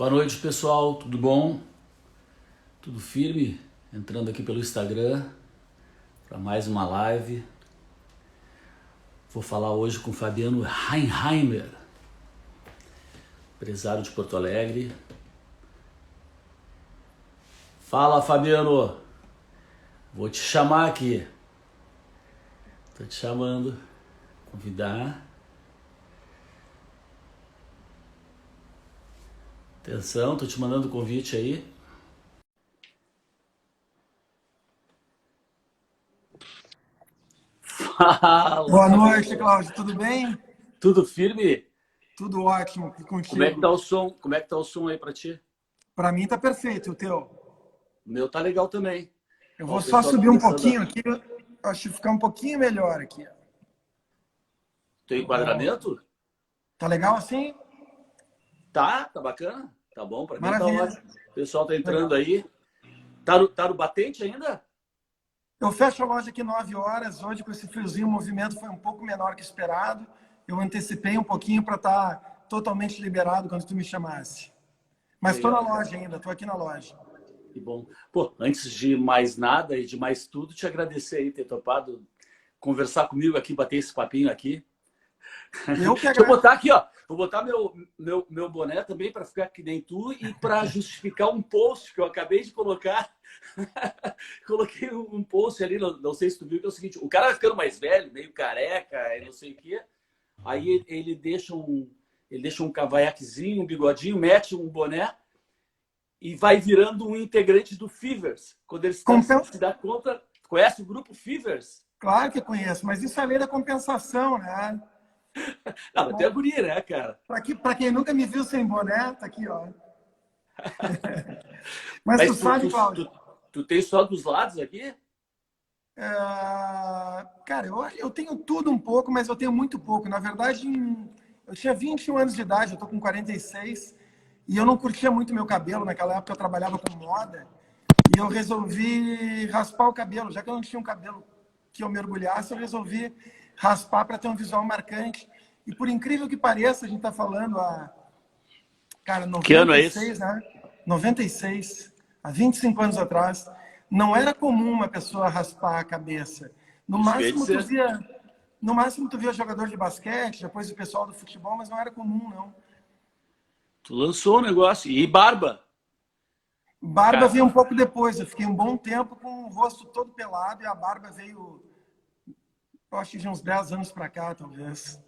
Boa noite, pessoal. Tudo bom? Tudo firme? Entrando aqui pelo Instagram para mais uma live. Vou falar hoje com Fabiano Heinheimer, empresário de Porto Alegre. Fala, Fabiano. Vou te chamar aqui. Tô te chamando. Convidar. Atenção, tô te mandando o convite aí. Fala, Boa Fabiano. noite, Cláudio. Tudo bem? Tudo firme? Tudo ótimo. E Como é que tá contigo? o som? Como é que tá o som aí pra ti? Para mim tá perfeito. O teu? O meu tá legal também. Eu Ó, vou o só pessoal tá subir um começando pouquinho a... aqui. Acho que ficar um pouquinho melhor aqui. Teu Bom. enquadramento? Tá legal assim? Tá bacana. Tá bom, pra mim tá Maravilha. ótimo. O pessoal tá entrando Legal. aí. Tá no batente ainda? Eu fecho a loja aqui 9 horas. Hoje, com esse friozinho, o movimento foi um pouco menor que esperado. Eu antecipei um pouquinho para estar totalmente liberado quando tu me chamasse. Mas estou na Legal, cara. loja ainda, estou aqui na loja. Que bom. Pô, antes de mais nada e de mais tudo, te agradecer aí ter topado conversar comigo aqui, bater esse papinho aqui. Eu que Deixa eu botar agradeço. aqui, ó. Vou botar meu boné também para ficar que nem tu e para justificar um post que eu acabei de colocar. Coloquei um post ali, não sei se tu viu, que é o seguinte: o cara vai ficando mais velho, meio careca e não sei o quê. Aí ele deixa um cavanhaquezinho, um bigodinho, mete um boné e vai virando um integrante do Fivers. Quando ele Compen- se dá conta, conhece o grupo Fivers? Claro que conheço, mas isso é a lei da compensação, né? Não, até a guria, né, cara? Para quem nunca me viu sem boné, tá aqui, ó. Mas tu Mas tu, sabe, tu, Cláudio, tu, tu tem só dos lados aqui? cara, eu tenho tudo um pouco, mas eu tenho muito pouco. Na verdade, eu tinha 21 anos de idade, eu tô com 46, e eu não curtia muito meu cabelo. Naquela época eu trabalhava com moda, e eu resolvi raspar o cabelo. Já que eu não tinha um cabelo que eu mergulhasse, eu resolvi raspar para ter um visual marcante. E por incrível que pareça, a gente tá falando cara, Que ano é esse? 96, né? 96, há 25 anos atrás, não era comum uma pessoa raspar a cabeça. No Isso que eu ia máximo tu dizer. via, no máximo tu via jogador de basquete, depois o pessoal do futebol, mas não era comum, não. Tu lançou o negócio. E barba? Barba Cara, veio um pouco depois, eu fiquei um bom tempo com o rosto todo pelado e a barba veio, eu acho que de uns 10 anos para cá, talvez.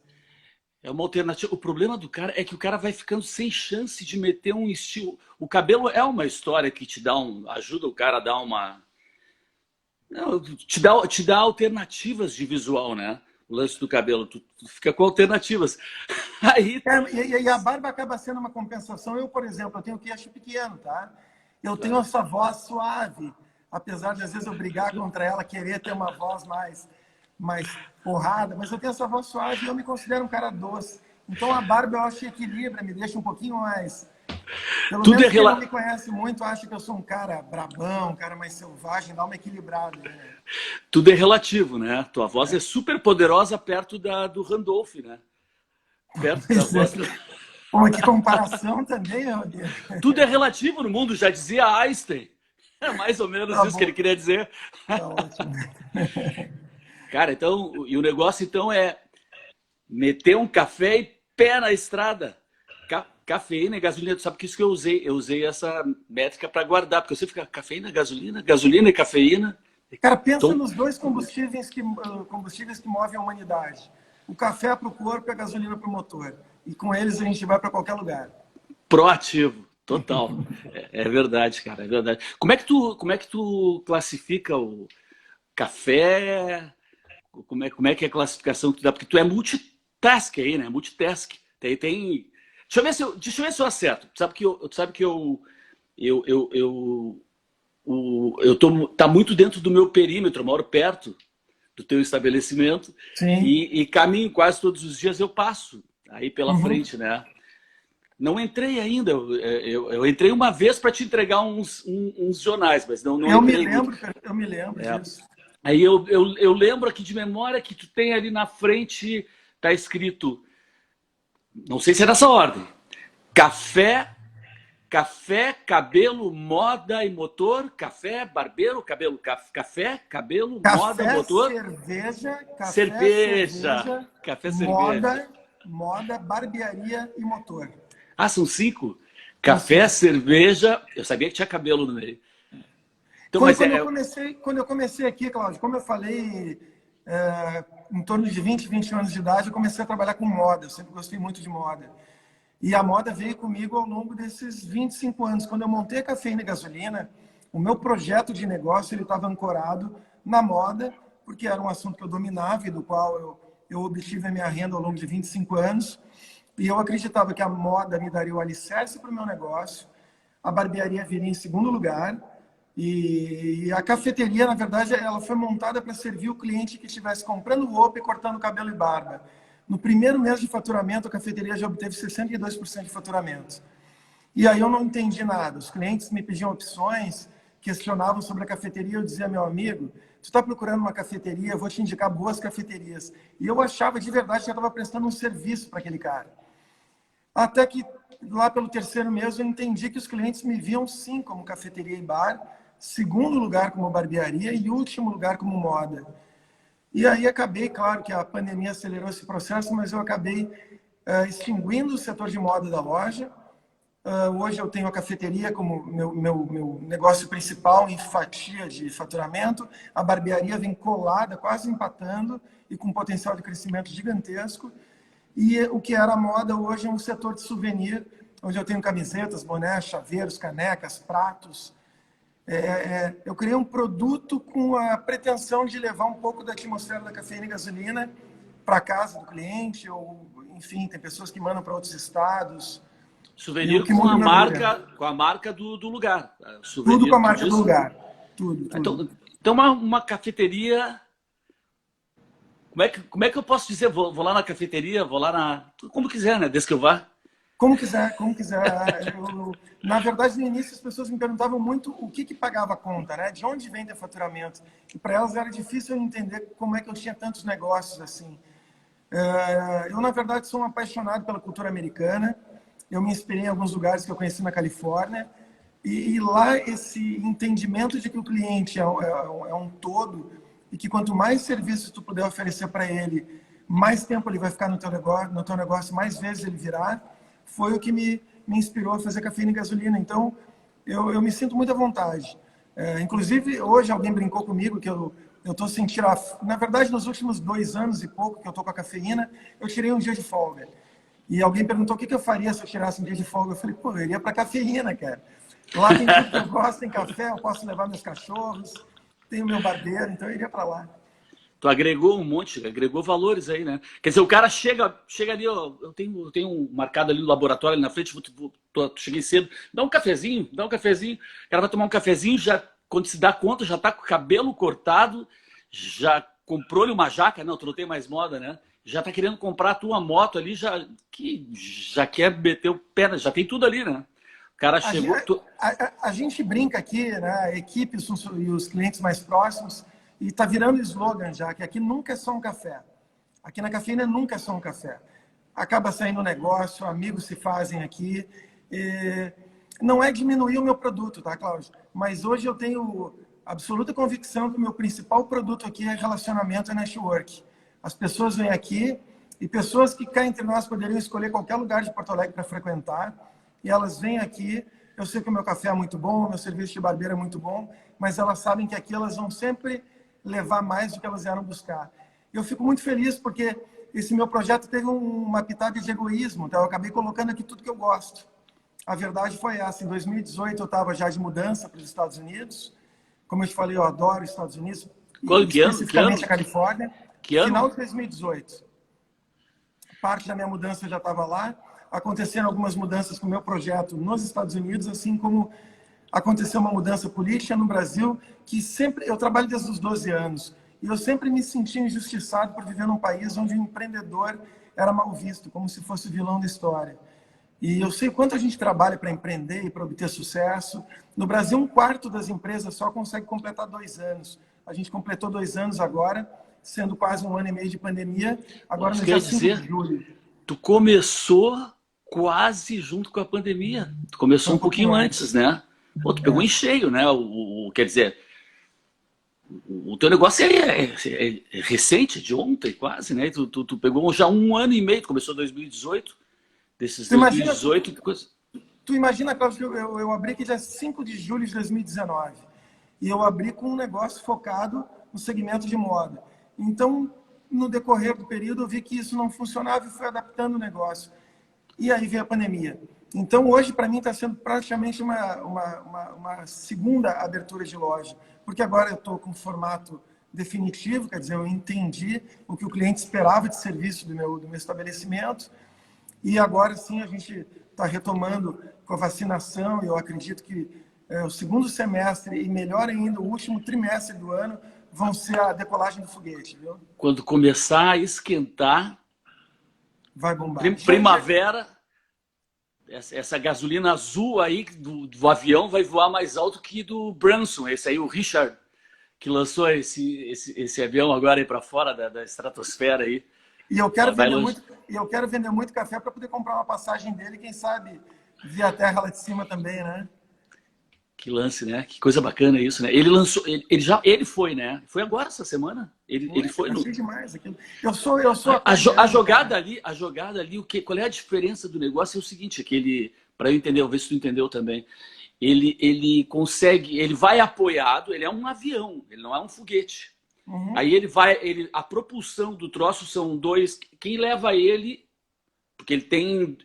é uma alternativa. O problema do cara é que o cara vai ficando sem chance de meter um estilo. O cabelo é uma história que ajuda o cara a dar uma. Não, te dá alternativas de visual, né? O lance do cabelo. Tu fica com alternativas. Aí. E a barba acaba sendo uma compensação. Eu, por exemplo, eu tenho queixo pequeno, tá? Eu tenho Claro. essa voz suave, apesar de às vezes eu brigar contra ela, querer ter uma voz mais porrada, mas eu tenho essa voz suave e eu me considero um cara doce. Então a barba eu acho que equilibra, me deixa um pouquinho mais. Pelo Tudo é, menos quem não rela... me conhece muito acha que eu sou um cara brabão, um cara mais selvagem, dá uma equilibrada, né? Tudo é relativo, né? Tua voz é super poderosa perto do Randolph, né? Perto da Pois é. voz. Pô, que comparação também, meu Deus. Tudo é relativo no mundo, já dizia Einstein. É mais ou menos Tá isso que ele bom, queria dizer. tá ótimo. Cara, então, e o negócio então é meter um café e pé na estrada. Cafeína e gasolina, tu sabe que isso que eu usei? Eu usei essa métrica para guardar, porque você fica cafeína, gasolina e cafeína. Cara, pensa Então, nos dois combustíveis que movem a humanidade. O café para o corpo e a gasolina para o motor. E com eles a gente vai para qualquer lugar. proativo, total. É verdade, cara, é verdade. Como é que tu classifica o café? Como é que é a classificação que tu dá? Porque tu é multitask aí, né? Multitask. Tem. Deixa eu ver se eu acerto. Tu sabe que eu tá muito dentro do meu perímetro, eu moro perto do teu estabelecimento Sim. e caminho quase todos os dias eu passo aí pela Uhum. frente, né? Não entrei ainda, eu entrei uma vez para te entregar uns jornais, mas não entrei muito. Eu me lembro É. disso. Aí eu lembro aqui de memória que tu tem ali na frente, tá escrito, não sei se é nessa ordem, café, café, cabelo, moda e motor. Café, barbeiro, cabelo, café, cabelo, moda, motor. Cerveja. Café, cerveja. Moda, barbearia e motor. Ah, são 5? Café, cerveja. Eu sabia que tinha cabelo no meio. Então, Quando eu comecei aqui, Cláudio, como eu falei, em torno de 20, 21 anos de idade, eu comecei a trabalhar com moda. Eu sempre gostei muito de moda. E a moda veio comigo ao longo desses 25 anos. Quando eu montei a Cafeína e Gasolina, o meu projeto de negócio estava ancorado na moda, porque era um assunto que eu dominava e do qual eu obtive a minha renda ao longo de 25 anos. E eu acreditava que a moda me daria o alicerce para o meu negócio, a barbearia viria em segundo lugar, e a cafeteria, na verdade, ela foi montada para servir o cliente que estivesse comprando roupa e cortando cabelo e barba. No primeiro mês de faturamento, a cafeteria já obteve 62% de faturamento. E aí eu não entendi nada. Os clientes me pediam opções, questionavam sobre a cafeteria. Eu dizia, meu amigo, tu está procurando uma cafeteria, eu vou te indicar boas cafeterias. E eu achava de verdade que eu estava prestando um serviço para aquele cara. Até que lá pelo terceiro mês eu entendi que os clientes me viam sim como cafeteria e bar, segundo lugar como barbearia e último lugar como moda. E aí acabei, claro que a pandemia acelerou esse processo, mas eu acabei extinguindo o setor de moda da loja. Hoje eu tenho a cafeteria como meu negócio principal em fatia de faturamento. A barbearia vem colada, quase empatando e com potencial de crescimento gigantesco. E o que era moda hoje é um setor de souvenir, onde eu tenho camisetas, bonés, chaveiros, canecas, pratos. Eu criei um produto com a pretensão de levar um pouco da atmosfera da Cafeína e Gasolina para casa do cliente, ou enfim, tem pessoas que mandam para outros estados. Souvenir com a marca do lugar. Souvenir, tudo com a marca do lugar. Tudo. Então uma cafeteria... Como é que eu posso dizer? Vou lá na cafeteria, vou lá na... Como quiser, né? Desde que eu vá. Como quiser. Na verdade, no início, as pessoas me perguntavam muito o que pagava a conta, né? De onde vem o faturamento. E para elas era difícil entender como é que eu tinha tantos negócios assim. Eu, na verdade, sou um apaixonado pela cultura americana. Eu me inspirei em alguns lugares que eu conheci na Califórnia. E lá, esse entendimento de que o cliente é um todo e que quanto mais serviços tu puder oferecer para ele, mais tempo ele vai ficar no teu negócio, mais vezes ele virá, foi o que me inspirou a fazer Cafeína e Gasolina. Então, eu me sinto muito à vontade. Inclusive, hoje alguém brincou comigo que eu estou sem tirar... Na verdade, nos últimos 2 anos e pouco que eu estou com a cafeína, eu tirei um dia de folga. E alguém perguntou o que eu faria se eu tirasse um dia de folga. Eu falei, pô, eu iria para a cafeína, cara. Lá tem tudo que eu gosto, tem café, eu posso levar meus cachorros, tenho meu barbeiro, então eu iria para lá. Tu agregou um monte, agregou valores aí, né? Quer dizer, o cara chega ali, ó, eu tenho um marcado ali no laboratório, ali na frente, cheguei cedo, dá um cafezinho. O cara vai tomar um cafezinho, já, quando se dá conta, já tá com o cabelo cortado, já comprou-lhe uma jaca, não, tu não tem mais moda, né? Já tá querendo comprar a tua moto ali, já quer meter o pé, já tem tudo ali, né? O cara chegou... A gente brinca aqui, né? A equipe e os clientes mais próximos, e está virando slogan já, que aqui nunca é só um café. Aqui na Cafeína nunca é só um café. Acaba saindo um negócio, amigos se fazem aqui. Não é diminuir o meu produto, tá, Cláudio? Mas hoje eu tenho absoluta convicção que o meu principal produto aqui é relacionamento e network. As pessoas vêm aqui e pessoas que cá entre nós poderiam escolher qualquer lugar de Porto Alegre para frequentar, e elas vêm aqui. Eu sei que o meu café é muito bom, o meu serviço de barbeiro é muito bom, mas elas sabem que aqui elas vão sempre levar mais do que elas vieram buscar. Eu fico muito feliz porque esse meu projeto teve uma pitada de egoísmo, então eu acabei colocando aqui tudo que eu gosto. A verdade foi essa, em 2018 eu estava já de mudança para os Estados Unidos. Como eu te falei, eu adoro os Estados Unidos, especificamente a Califórnia. Que ano? Final de 2018. Parte da minha mudança já estava lá. Aconteceram algumas mudanças com o meu projeto nos Estados Unidos, assim como aconteceu uma mudança política no Brasil, que sempre... Eu trabalho desde os 12 anos, e eu sempre me senti injustiçado por viver num país onde o empreendedor era mal visto, como se fosse o vilão da história. E eu sei quanto a gente trabalha para empreender e para obter sucesso. No Brasil, 1/4 das empresas só consegue completar 2 anos. A gente completou 2 anos agora, sendo quase 1 ano e meio de pandemia, agora no dia 5 de julho. Tu começou quase junto com a pandemia. Tu começou um pouquinho antes, né? Pô, tu pegou em cheio, né? Quer dizer, o teu negócio é recente, de ontem quase, né? Tu pegou já 1 ano e meio, tu começou em 2018. Desses 2018, que coisa... Tu imagina, Cláudio, que eu abri aqui dia 5 de julho de 2019. E eu abri com um negócio focado no segmento de moda. Então, no decorrer do período, eu vi que isso não funcionava e fui adaptando o negócio. E aí veio a pandemia. Então, hoje, para mim, está sendo praticamente uma segunda abertura de loja. Porque agora eu estou com um formato definitivo, quer dizer, eu entendi o que o cliente esperava de serviço do meu estabelecimento. E agora sim a gente está retomando com a vacinação. E eu acredito que o segundo semestre e melhor ainda o último trimestre do ano vão ser a decolagem do foguete, viu? Quando começar a esquentar, vai bombar. Primavera, essa gasolina azul aí do avião vai voar mais alto que do Branson. Esse aí, o Richard, que lançou esse avião agora aí para fora da estratosfera aí. E eu quero vender muito café para poder comprar uma passagem dele, quem sabe via a terra lá de cima também, né? Que lance, né? Que coisa bacana isso, né? Ele lançou, ele foi, né? Foi agora essa semana. Ele foi no... demais aquilo. Eu sou a jogada ali, qual é a diferença do negócio? É o seguinte, é que ele, para eu entender, ver se tu entendeu também. Ele consegue, ele vai apoiado, ele é um avião, ele não é um foguete. Uhum. Aí a propulsão do troço são dois, quem leva ele, porque ele tem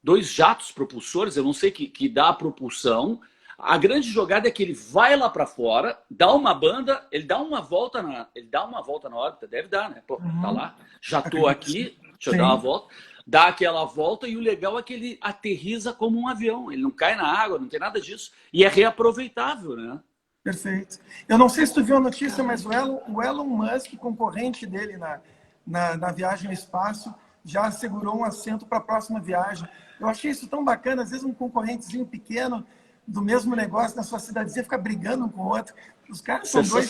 2 jatos propulsores, eu não sei que dá a propulsão. A grande jogada é que ele vai lá para fora, dá uma banda, ele dá uma volta na órbita, deve dar, né? Pô, tá lá, já tô aqui, deixa eu dar uma volta, dá aquela volta e o legal é que ele aterriza como um avião, ele não cai na água, não tem nada disso, e é reaproveitável, né? Perfeito. Eu não sei se tu viu a notícia, mas o Elon Musk, concorrente dele na viagem ao espaço, já assegurou um assento para a próxima viagem. Eu achei isso tão bacana, às vezes um concorrentezinho pequeno do mesmo negócio na sua cidadezinha fica brigando um com o outro. Os caras são dois...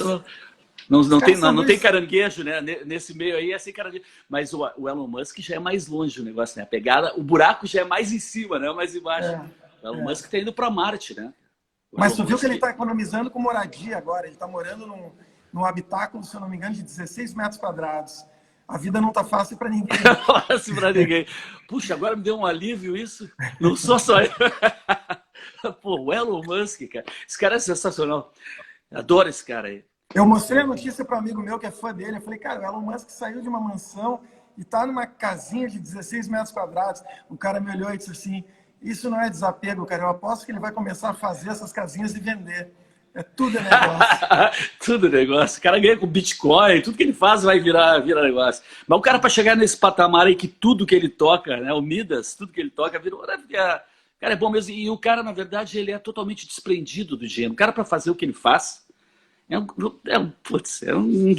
Não tem caranguejo, né? Nesse meio aí é sem caranguejo. Mas o Elon Musk já é mais longe o negócio, né? A pegada, o buraco já é mais em cima, né? Mais embaixo. O Elon Musk está indo para Marte, né? Mas tu viu que ele está economizando com moradia agora. Ele está morando num habitáculo, se eu não me engano, de 16 metros quadrados. A vida não está fácil para ninguém. Fácil para ninguém. Puxa, agora me deu um alívio isso. Não sou só eu. Pô, o Elon Musk, cara. Esse cara é sensacional. Adoro esse cara aí. Eu mostrei a notícia para um amigo meu que é fã dele. Eu falei, cara, o Elon Musk saiu de uma mansão e está numa casinha de 16 metros quadrados. O cara me olhou e disse assim, isso não é desapego, cara. Eu aposto que ele vai começar a fazer essas casinhas e vender. Tudo é negócio. Tudo é negócio. O cara ganha com Bitcoin, tudo que ele faz vai virar negócio. Mas o cara, para chegar nesse patamar aí que tudo que ele toca, né, o Midas, tudo que ele toca virou... Cara, é bom mesmo. E o cara, na verdade, ele é totalmente desprendido do dinheiro. O cara, para fazer o que ele faz, é um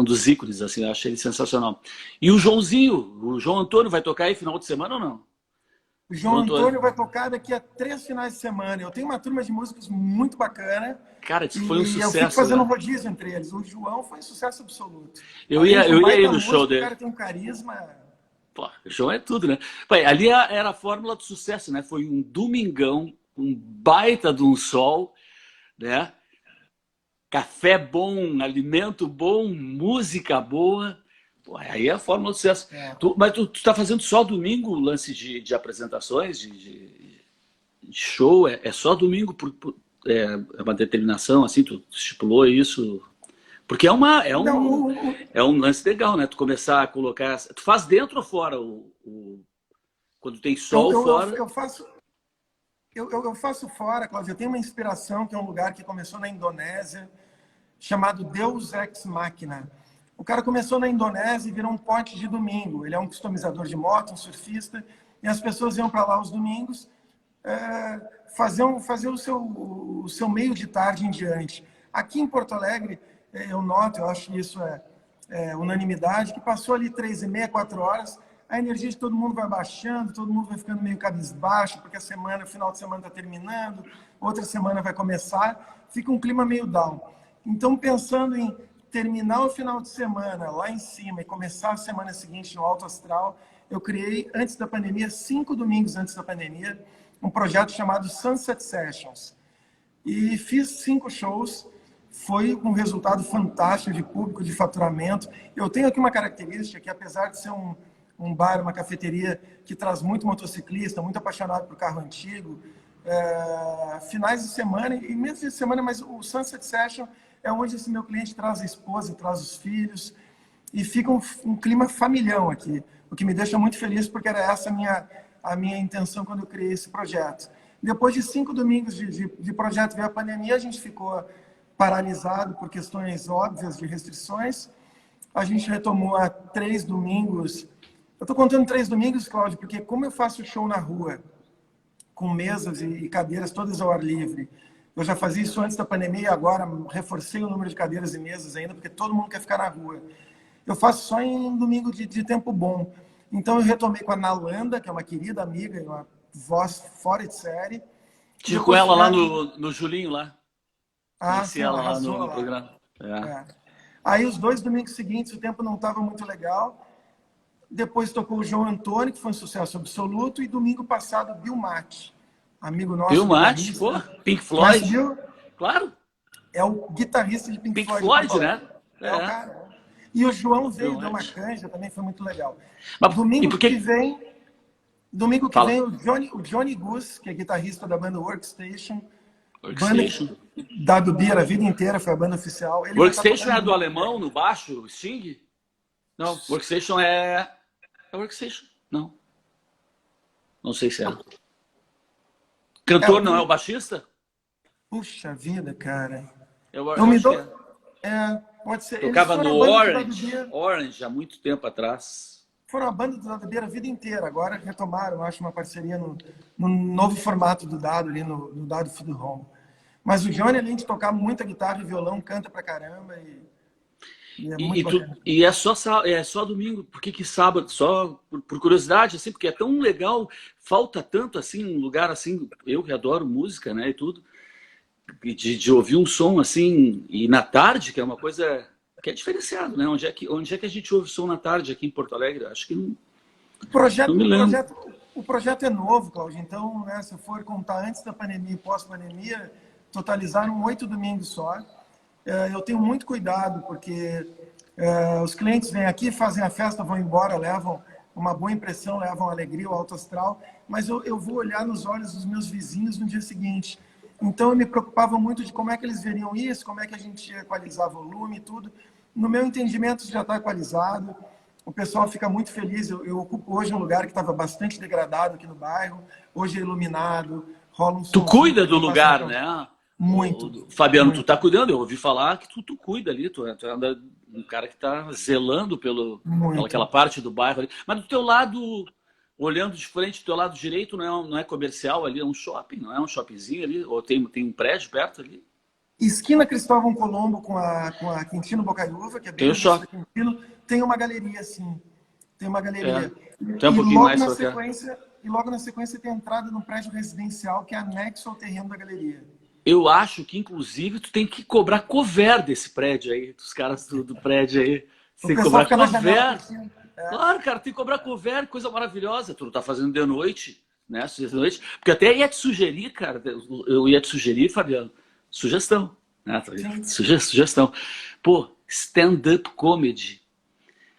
dos ícones, assim, eu acho ele sensacional. E o João Antônio vai tocar aí final de semana ou não? O João Antônio vai tocar daqui a 3 finais de semana. Eu tenho uma turma de músicos muito bacana. Cara, isso foi um sucesso. Eu fico fazendo um rodízio entre eles. O João foi um sucesso absoluto. Eu ia ir no show dele. O cara tem um carisma... Pô, o show é tudo, né? Pai, ali era a fórmula do sucesso, né? Foi um domingão, um baita de um sol, né? Café bom, alimento bom, música boa. Pô, aí é a fórmula do sucesso. Mas tu tá fazendo só domingo o lance de apresentações, de show? É só domingo? É uma determinação, assim? Tu estipulou isso? Porque é um lance legal, né? Tu começar a colocar... Tu faz dentro ou fora? Quando tem sol fora? Eu faço fora, Cláudio. Eu tenho uma inspiração, que é um lugar que começou na Indonésia, chamado Deus Ex Machina. O cara começou na Indonésia e virou um pote de domingo. Ele é um customizador de moto, um surfista, e as pessoas iam para lá aos domingos fazer o seu meio de tarde em diante. Aqui em Porto Alegre, eu noto, eu acho que isso é unanimidade, que passou ali 3h30, 4 horas, a energia de todo mundo vai baixando, todo mundo vai ficando meio cabisbaixo, porque o final de semana está terminando, outra semana vai começar, fica um clima meio down. Então, pensando em terminar o final de semana lá em cima e começar a semana seguinte no alto astral, eu criei, antes da pandemia, 5 domingos antes da pandemia, um projeto chamado Sunset Sessions. E fiz 5 shows, foi um resultado fantástico de público, de faturamento. Eu tenho aqui uma característica que, apesar de ser um bar, uma cafeteria que traz muito motociclista, muito apaixonado por carro antigo, finais de semana e meses de semana, mas o Sunset Session é onde esse meu cliente traz a esposa, traz os filhos, e fica um clima familhão aqui, o que me deixa muito feliz, porque era essa a minha intenção quando eu criei esse projeto. Depois de 5 domingos de projeto, veio a pandemia, a gente ficou paralisado por questões óbvias de restrições. A gente retomou há 3 domingos. Eu estou contando 3 domingos, Cláudio, porque como eu faço show na rua, com mesas e cadeiras todas ao ar livre, eu já fazia isso antes da pandemia e agora reforcei o número de cadeiras e mesas ainda, porque todo mundo quer ficar na rua. Eu faço só em domingo de tempo bom. Então eu retomei com a Nalanda, que é uma querida amiga, uma voz fora de série. Tive com ela lá no Julinho, lá. Sim, ela lá no lá. programa. Aí os 2 domingos seguintes o tempo não estava muito legal. Depois tocou o João Antônio, que foi um sucesso absoluto. E domingo passado, Bill Matt, amigo nosso. Bill Matt, pô, Pink Floyd. Bill? Claro. É o guitarrista de Pink Floyd. Pink Floyd, né? É o cara. E o João veio, deu uma canja, também foi muito legal. Mas, domingo que vem, o Johnny Goose, que é guitarrista da banda Workstation. Banda da Dubira a vida inteira, foi a banda oficial. Ele Workstation é do alemão, no baixo, Sting? Não, Workstation é Workstation, não. Não sei se é. Cantor não é o baixista? Puxa vida, cara. Eu me dou... pode ser. Tocava no Orange há muito tempo atrás. Foram a banda do Dado Beira a vida inteira. Agora retomaram, acho, uma parceria no novo formato do Dado, ali no Dado Fido Home. Mas o Johnny, além de tocar muita guitarra e violão, canta pra caramba. E é só domingo, por que sábado? Só por curiosidade, assim, porque é tão legal, falta tanto, assim, um lugar assim, eu que adoro música, né, e tudo, de ouvir um som, assim, e na tarde, que é uma coisa que é diferenciado, né, onde é que a gente ouve som na tarde aqui em Porto Alegre? Acho que não, não me lembro. O projeto é novo, Cláudio, então, né, se eu for contar antes da pandemia e pós-pandemia, totalizaram 8 domingos só. Eu tenho muito cuidado, porque os clientes vêm aqui, fazem a festa, vão embora, levam uma boa impressão, levam alegria, o alto astral, mas eu vou olhar nos olhos dos meus vizinhos no dia seguinte. Então eu me preocupava muito de como é que eles veriam isso, como é que a gente ia equalizar volume e tudo. No meu entendimento, isso já está equalizado, o pessoal fica muito feliz. Eu ocupo hoje um lugar que estava bastante degradado aqui no bairro, hoje é iluminado, rola um som. Tu cuida do lugar, né? Muito. Fabiano, muito. Tu tá cuidando, eu ouvi falar que tu cuida ali, tu é um cara que tá zelando pelaquela parte do bairro ali. Mas do teu lado, olhando de frente, do teu lado direito, não é comercial ali, é um shopping, não é um shoppingzinho ali? Ou tem um prédio perto ali? Esquina Cristóvão Colombo com a Quintino Bocaiúva, que é bem shopping. Quintino, tem uma galeria, sim. Tem uma galeria. Tem um pouquinho mais pra cá. E logo na sequência tem a entrada num prédio residencial que é anexo ao terreno da galeria. Eu acho que, inclusive, tu tem que cobrar cover desse prédio aí, dos caras do prédio aí. Você tem que cobrar cover. Claro, cara, tem que cobrar cover, coisa maravilhosa. Tu não tá fazendo de noite, né? De noite. Porque até ia te sugerir, cara, eu ia te sugerir, Fabiano, sugestão. Né? Sugestão. Pô, stand-up comedy,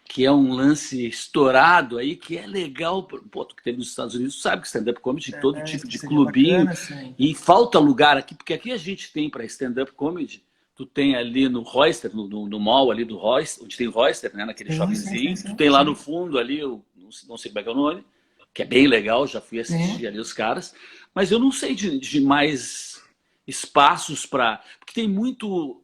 que é um lance estourado aí, que é legal. Pô, tu que teve nos Estados Unidos, sabe que stand-up comedy tem todo tipo de clubinho. Bacana, e falta lugar aqui, porque aqui a gente tem para stand-up comedy, tu tem ali no Royster, no mall ali do Royster, onde tem Royster, né, naquele shoppingzinho, tu tem lá no fundo ali, não sei como é que é o nome, que é bem legal, já fui assistir ali os caras, mas eu não sei de mais espaços para... Porque tem muito...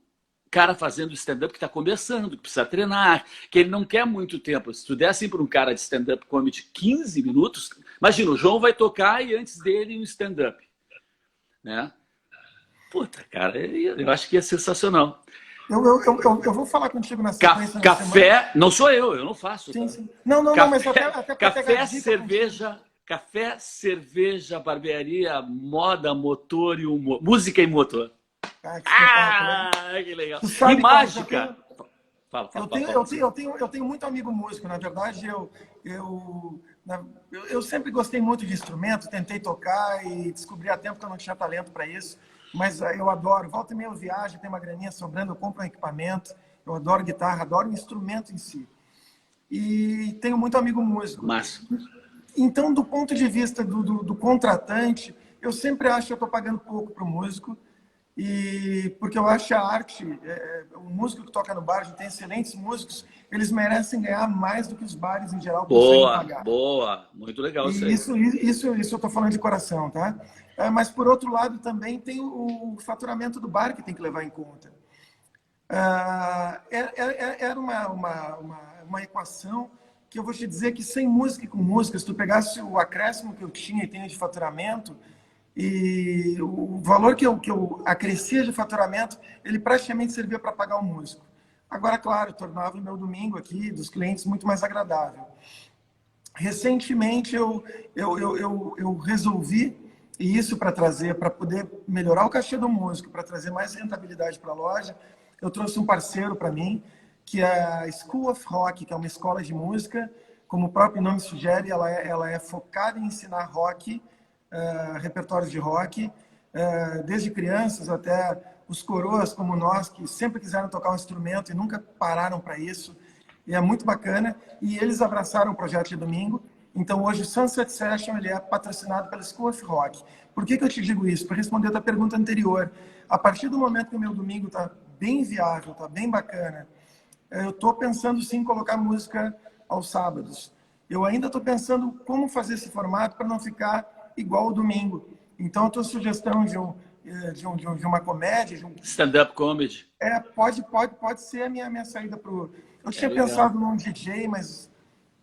cara fazendo stand-up que está começando, que precisa treinar, que ele não quer muito tempo. Se tu der assim para um cara de stand-up comedy 15 minutos, imagina, o João vai tocar e antes dele um stand-up. Né? Puta, cara, eu acho que é sensacional. Eu vou falar contigo na sequência. Café, não sou eu não faço. Sim, tá? sim. Não, mas até café, cerveja, café, cerveja, barbearia, moda, motor e humor. Música e motor. Que legal. Sabe, e mágica. Eu tenho muito amigo músico. Na verdade, Eu sempre gostei muito de instrumento, tentei tocar e descobri a tempo que eu não tinha talento para isso, mas eu adoro. Volta e meia eu viajo, tem uma graninha sobrando, eu compro um equipamento, eu adoro guitarra, adoro o instrumento em si. E tenho muito amigo músico. Mas, Então, do ponto de vista do contratante, eu sempre acho que eu estou pagando pouco para o músico, e porque eu acho a arte, o músico que toca no bar, a gente tem excelentes músicos, eles merecem ganhar mais do que os bares em geral conseguem boa, pagar. boa. Muito legal isso E aí. isso eu estou falando de coração, tá? Mas, por outro lado, também tem o faturamento do bar que tem que levar em conta. Era uma equação que eu vou te dizer que sem música e com música, se tu pegasse o acréscimo que eu tinha e tenho de faturamento e o valor que eu acrescia de faturamento, ele praticamente servia para pagar o músico. Agora, claro, tornava o meu domingo aqui dos clientes muito mais agradável. Recentemente eu resolvi, e isso para trazer, para poder melhorar o cachê do músico, para trazer mais rentabilidade para a loja, eu trouxe um parceiro para mim, que é a School of Rock, que é uma escola de música, como o próprio nome sugere, ela é focada em ensinar rock, repertórios de rock, desde crianças até os coroas como nós, que sempre quiseram tocar um instrumento e nunca pararam para isso. E é muito bacana. E eles abraçaram o projeto de domingo. Então, hoje, o Sunset Session ele é patrocinado pela School of Rock. Por que eu te digo isso? Para responder a tua pergunta anterior. A partir do momento que o meu domingo está bem viável, está bem bacana, eu estou pensando, sim, em colocar música aos sábados. Eu ainda estou pensando como fazer esse formato para não ficar igual ao domingo. Então, a tua sugestão de uma comédia... Stand-up comedy. Pode ser a minha saída para o... Eu tinha pensado num DJ, mas,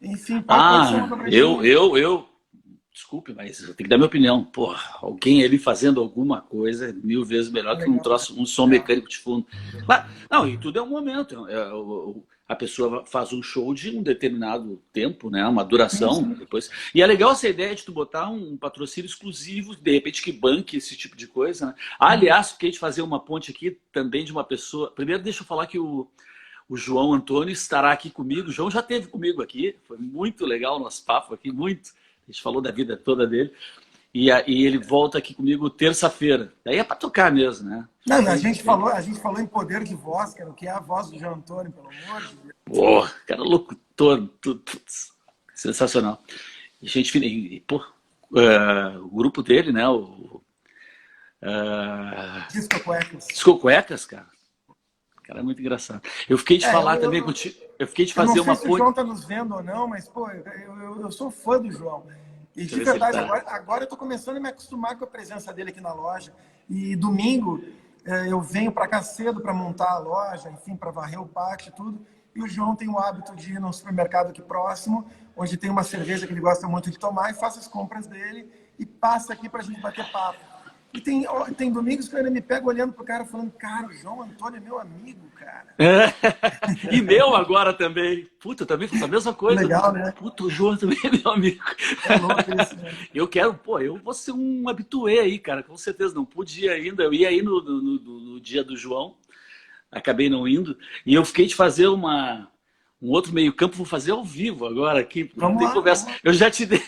enfim, pode ser uma dobra. Desculpe, mas eu tenho que dar minha opinião. Porra, alguém ali fazendo alguma coisa é 1000 vezes melhor que um troço, um som mecânico de fundo. Mas, não, e tudo é um momento. A pessoa faz um show de um determinado tempo, né? Uma duração. Depois. E é legal essa ideia de tu botar um patrocínio exclusivo, de repente que banque esse tipo de coisa, né? Aliás, fiquei de fazer uma ponte aqui também de uma pessoa. Primeiro, deixa eu falar que o João Antônio estará aqui comigo. O João já esteve comigo aqui. Foi muito legal o nosso papo aqui, muito. A gente falou da vida toda dele. E ele volta aqui comigo terça-feira. Daí é para tocar mesmo, né? Não, a gente falou em poder de voz, que era o que é a voz do João Antônio, pelo amor de Deus. Pô, cara locutor, tudo, sensacional. E gente fina. O grupo dele, né? Disco Cuecas. Disco Cuecas, cara. Cara, é muito engraçado. Eu fiquei de falar também contigo. Eu fiquei de fazer uma ponte. Não sei se o João está nos vendo ou não, mas, pô, eu sou fã do João. E de verdade, agora eu estou começando a me acostumar com a presença dele aqui na loja. E domingo eu venho para cá cedo para montar a loja, enfim, para varrer o pátio e tudo. E o João tem o hábito de ir no supermercado aqui próximo, onde tem uma cerveja que ele gosta muito de tomar, e faz as compras dele e passa aqui para a gente bater papo. E tem domingos que eu ainda me pego olhando pro cara falando, cara, o João Antônio é meu amigo, cara. E meu agora também. Puta, eu também faço a mesma coisa. Legal, né? Puta, o João também é meu amigo. É louco isso, né? Eu vou ser um habituê aí, cara, com certeza. Não pude ir ainda. Eu ia aí no dia do João, acabei não indo. E eu fiquei de fazer um outro meio-campo, vou fazer ao vivo agora aqui. Não tem conversa. Eu já te dei,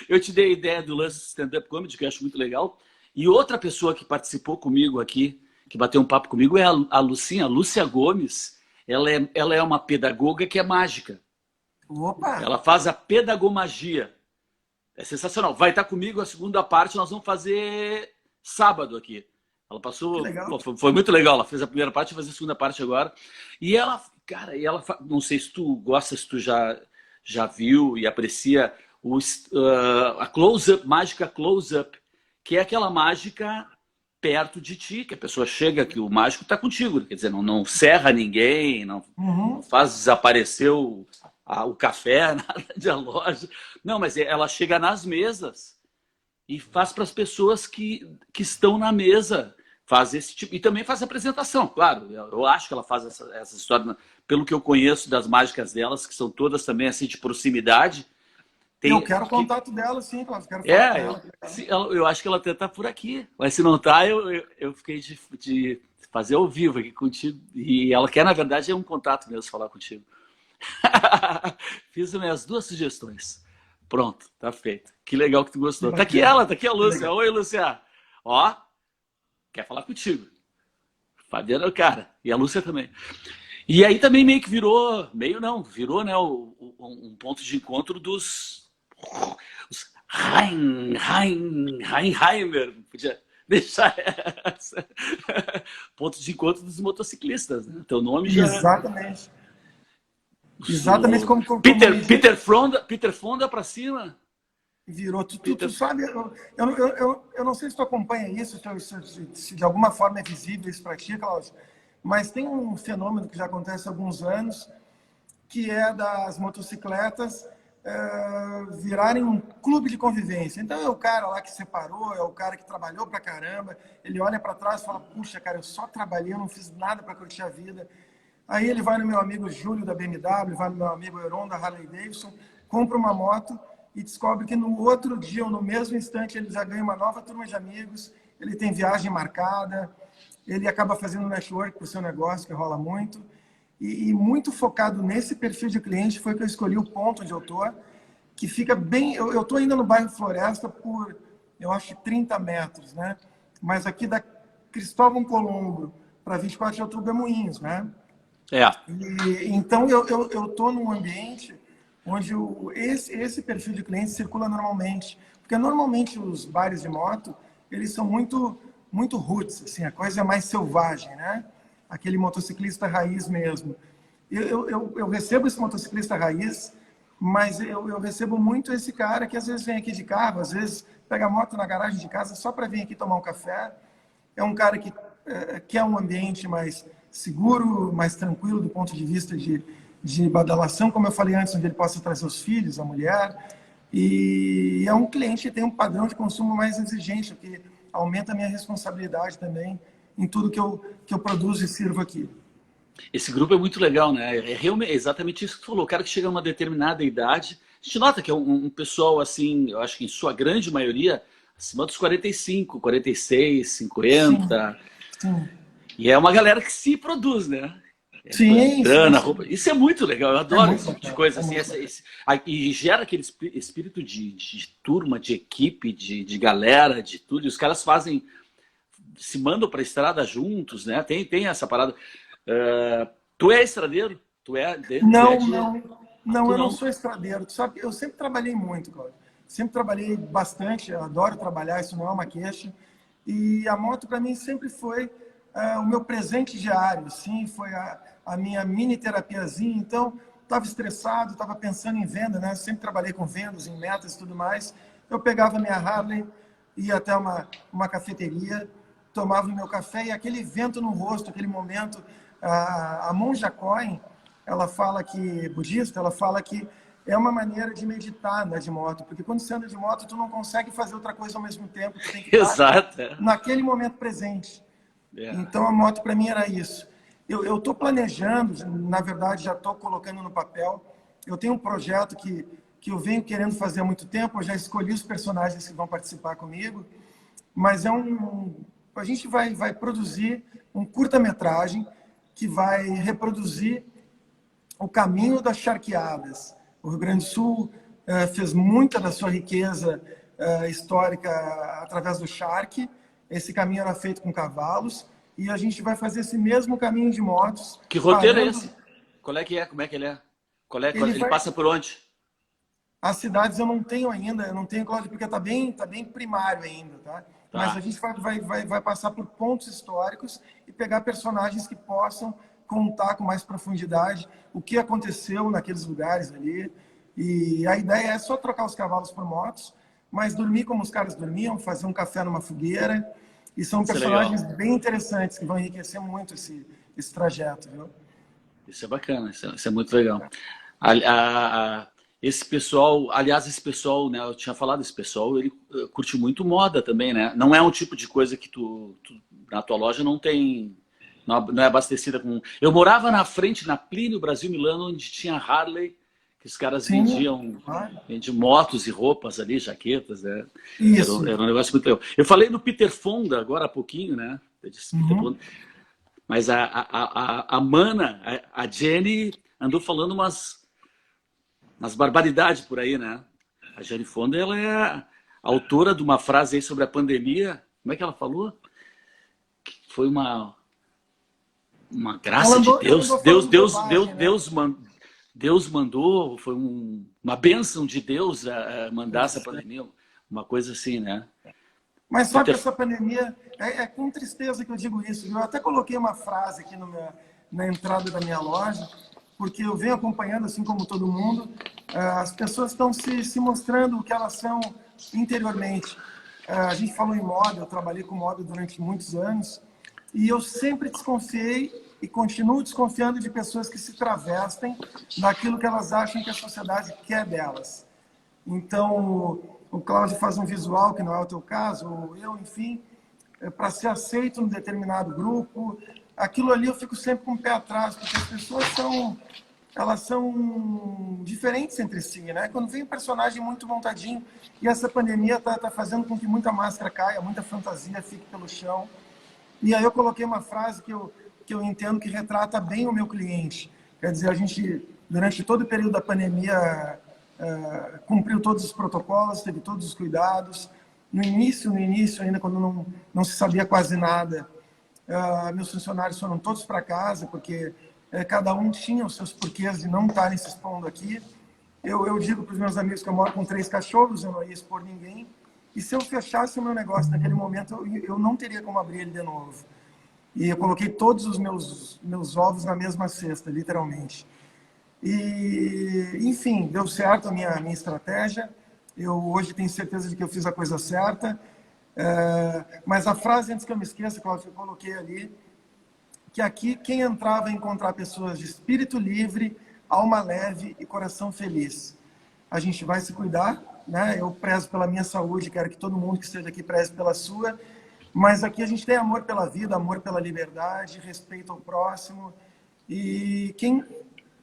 eu te dei a ideia do lance stand-up comedy, que eu acho muito legal. E outra pessoa que participou comigo aqui, que bateu um papo comigo, é a Lúcia Gomes. Ela é uma pedagoga que é mágica. Opa! Ela faz a pedagomagia. É sensacional. Vai estar comigo a segunda parte, nós vamos fazer sábado aqui. Ela passou... Foi muito legal. Ela fez a primeira parte, vai fazer a segunda parte agora. E ela, cara, não sei se tu gosta, se tu já viu e aprecia a close-up, mágica close-up, que é aquela mágica perto de ti, que a pessoa chega, que o mágico está contigo. Quer dizer, não serra ninguém, não faz desaparecer o café, nada de a loja. Não, mas ela chega nas mesas e faz para as pessoas que estão na mesa. Faz esse tipo. E também faz apresentação, claro. Eu acho que ela faz essa história, pelo que eu conheço das mágicas delas, que são todas também assim de proximidade. Eu quero o contato dela, sim, claro. Quero falar com ela. Eu acho que ela até está por aqui. Mas se não está, eu fiquei de fazer ao vivo aqui contigo. E ela quer, na verdade, um contato mesmo, falar contigo. Fiz as minhas 2 sugestões. Pronto, tá feito. Que legal que tu gostou. Tá aqui ela, tá aqui a Lúcia. Oi, Lúcia. Ó, quer falar contigo. Fabiana é o cara. E a Lúcia também. E aí também meio que virou, meio não, virou, né, um ponto de encontro os Heinheimer. Podia deixar essa. Ponto de encontro dos motociclistas, né? Teu nome já... Exatamente. Exatamente como Peter Fonda pra cima. Virou. Tu sabe, eu não sei se tu acompanha isso, se de alguma forma é visível isso para ti, Cláudio, mas tem um fenômeno que já acontece há alguns anos, que é das motocicletas virarem um clube de convivência. Então é o cara lá que separou, é o cara que trabalhou pra caramba, ele olha para trás e fala, puxa, cara, eu só trabalhei, eu não fiz nada para curtir a vida. Aí ele vai no meu amigo Júlio da BMW, vai no meu amigo Heron da Harley Davidson, compra uma moto e descobre que no outro dia ou no mesmo instante ele já ganha uma nova turma de amigos, ele tem viagem marcada, ele acaba fazendo network para o seu negócio, que rola muito. E muito focado nesse perfil de cliente foi que eu escolhi o ponto onde eu estou, que fica bem... Eu estou ainda no bairro Floresta por, eu acho, 30 metros, né? Mas aqui da Cristóvão Colombo para 24 de outubro é Moinhos, né? É. Então eu estou num ambiente onde esse perfil de cliente circula normalmente. Porque normalmente os bares de moto, eles são muito roots, assim, a coisa é mais selvagem, né? Aquele motociclista raiz mesmo. Eu recebo esse motociclista raiz, mas eu recebo muito esse cara que às vezes vem aqui de carro, às vezes pega a moto na garagem de casa só para vir aqui tomar um café. É um cara que quer um ambiente mais seguro, mais tranquilo do ponto de vista de badalação, como eu falei antes, onde ele possa trazer os filhos, a mulher. E é um cliente que tem um padrão de consumo mais exigente, o que aumenta a minha responsabilidade também em tudo que eu produzo e sirvo aqui. Esse grupo é muito legal, né? É realmente exatamente isso que tu falou. O cara que chega a uma determinada idade, a gente nota que é um pessoal, assim, eu acho que em sua grande maioria, acima dos 45, 46, 50. Sim, sim. E é uma galera que se produz, né? Sim, grana, sim. roupa. Isso é muito legal, eu adoro esse tipo de Bacana, coisa. Assim, e gera aquele espírito de turma, de equipe, de galera, de tudo. E os caras fazem, se mandam para a estrada juntos, né? Tem essa parada. Tu é estradeiro? Não, eu não sou estradeiro. Tu sabe, eu sempre trabalhei muito, Cláudio. Sempre trabalhei bastante, eu adoro trabalhar, isso não é uma queixa. E a moto, para mim, sempre foi o meu presente diário, sim, foi a minha mini terapiazinha. Então, estava estressado, estava pensando em venda, né? Sempre trabalhei com vendas, em metas e tudo mais. Eu pegava minha Harley, ia até uma cafeteria, tomava o meu café e aquele vento no rosto, aquele momento. A Monja Coen, ela fala que, budista, ela fala que é uma maneira de meditar, né, de moto, porque quando você anda de moto, tu não consegue fazer outra coisa ao mesmo tempo, tu tem que estar naquele momento presente. Então a moto para mim era isso. Eu estou planejando, na verdade já estou colocando no papel, eu tenho um projeto que eu venho querendo fazer há muito tempo, eu já escolhi os personagens que vão participar comigo, mas a gente vai produzir um curta-metragem que vai reproduzir o caminho das charqueadas. O Rio Grande do Sul fez muita da sua riqueza histórica através do charque. Esse caminho era feito com cavalos e a gente vai fazer esse mesmo caminho de motos. Que roteiro é esse? Qual é que é? Como é que ele é? Ele passa por onde? As cidades eu não tenho ainda, eu não tenho, Cláudio, porque tá bem primário ainda, tá? Mas a gente vai passar por pontos históricos e pegar personagens que possam contar com mais profundidade o que aconteceu naqueles lugares ali. E a ideia é só trocar os cavalos por motos, mas dormir como os caras dormiam, fazer um café numa fogueira. E são personagens bem interessantes que vão enriquecer muito esse trajeto, viu? Isso é bacana, isso é muito legal. Esse pessoal, aliás, esse pessoal, né, eu tinha falado, esse pessoal, ele curte muito moda também, né? Não é um tipo de coisa que tu na tua loja não tem, não é abastecida com... Eu morava na frente, na Plínio Brasil Milano, onde tinha Harley, que os caras vendiam motos e roupas ali, jaquetas, né? Isso. Era um negócio muito legal. Eu falei no Peter Fonda agora há pouquinho, né? Eu disse Peter Fonda. Mas a Mana, a Jenny, andou falando umas barbaridades por aí, né? A Jane Fonda, ela é a autora de uma frase aí sobre a pandemia. Como é que ela falou? Que foi uma graça de Deus. Deus mandou, foi uma bênção de Deus mandar essa pandemia. Uma coisa assim, né? Mas só que essa pandemia, é com tristeza que eu digo isso. Eu até coloquei uma frase aqui na entrada da minha loja, porque eu venho acompanhando, assim como todo mundo, as pessoas estão se mostrando o que elas são interiormente. A gente falou em moda, eu trabalhei com moda durante muitos anos, e eu sempre desconfiei e continuo desconfiando de pessoas que se travestem daquilo que elas acham que a sociedade quer delas. Então, o Cláudio faz um visual, que não é o teu caso, ou eu, enfim, para ser aceito num determinado grupo. Aquilo ali eu fico sempre com o pé atrás, porque as pessoas são diferentes entre si, né? Quando vem um personagem muito montadinho, e essa pandemia tá fazendo com que muita máscara caia, muita fantasia fique pelo chão. E aí eu coloquei uma frase que eu entendo que retrata bem o meu cliente. Quer dizer, a gente, durante todo o período da pandemia, cumpriu todos os protocolos, teve todos os cuidados. No início, ainda quando não se sabia quase nada, meus funcionários foram todos para casa, porque cada um tinha os seus porquês de não estarem se expondo aqui. Eu digo para os meus amigos que eu moro com 3 cachorros, eu não ia expor ninguém. E se eu fechasse o meu negócio naquele momento, eu não teria como abrir ele de novo. E eu coloquei todos os meus ovos na mesma cesta, literalmente. E, enfim, deu certo a minha estratégia. Eu hoje tenho certeza de que eu fiz a coisa certa. Mas a frase, antes que eu me esqueça, Cláudio, eu coloquei ali, que aqui quem entrava a encontrar pessoas de espírito livre, alma leve e coração feliz. A gente vai se cuidar, né? Eu prezo pela minha saúde, quero que todo mundo que esteja aqui preze pela sua, mas aqui a gente tem amor pela vida, amor pela liberdade, respeito ao próximo, e quem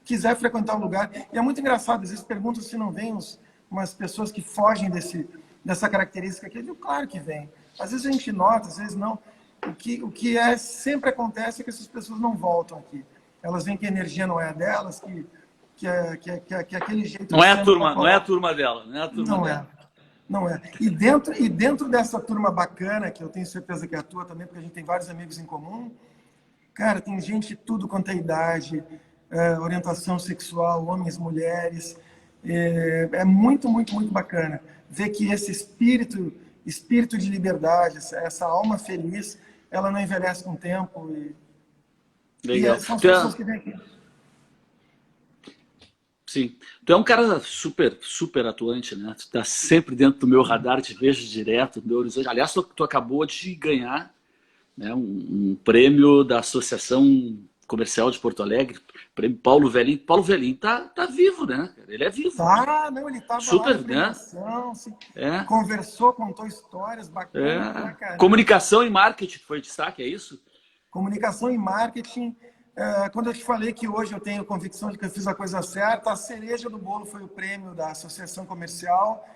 quiser frequentar o lugar, e é muito engraçado, às vezes perguntam se não vem umas pessoas que fogem dessa característica aqui. Eu digo, claro que vem. Às vezes a gente nota, às vezes não. O que sempre acontece é que essas pessoas não voltam aqui. Elas veem que a energia não é a delas, que aquele jeito... Não é a turma dela. Não é. E dentro dessa turma bacana, que eu tenho certeza que é a tua também, porque a gente tem vários amigos em comum, cara, tem gente de tudo quanto é idade, orientação sexual, homens, mulheres. É muito, muito, muito bacana ver que esse espírito de liberdade, essa alma feliz, ela não envelhece com o tempo. Legal. São as pessoas que vêm aqui. Sim. Tu é um cara super, super atuante, né? Tu tá sempre dentro do meu radar, te vejo direto, do meu horizonte. Aliás, tu acabou de ganhar, né, um prêmio da Associação Comercial de Porto Alegre, prêmio Paulo Velhinho. Paulo Velhinho tá vivo, né? Ele é vivo. Não, ele estava super, lá na né? Conversou, contou histórias bacanas, né, cara? Comunicação e marketing foi destaque, é isso? Comunicação e marketing. Quando eu te falei que hoje eu tenho convicção de que eu fiz a coisa certa, a cereja do bolo foi o prêmio da Associação Comercial.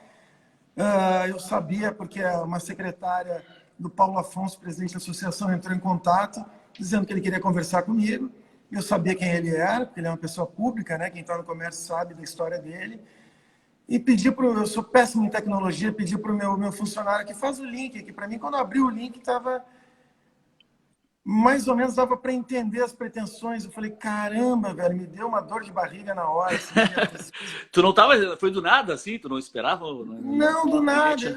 Eu sabia, porque uma secretária do Paulo Afonso, presidente da associação, entrou em contato, dizendo que ele queria conversar comigo. Eu sabia quem ele era, porque ele é uma pessoa pública, né? Quem está no comércio sabe da história dele. E pedi eu sou péssimo em tecnologia, pedi para o meu funcionário que faz o link aqui para mim. Quando abriu o link, estava... mais ou menos dava para entender as pretensões. Eu falei, caramba, velho, me deu uma dor de barriga na hora. Assim, Tu não tava, foi do nada, assim? Tu não esperava? Não, do nada.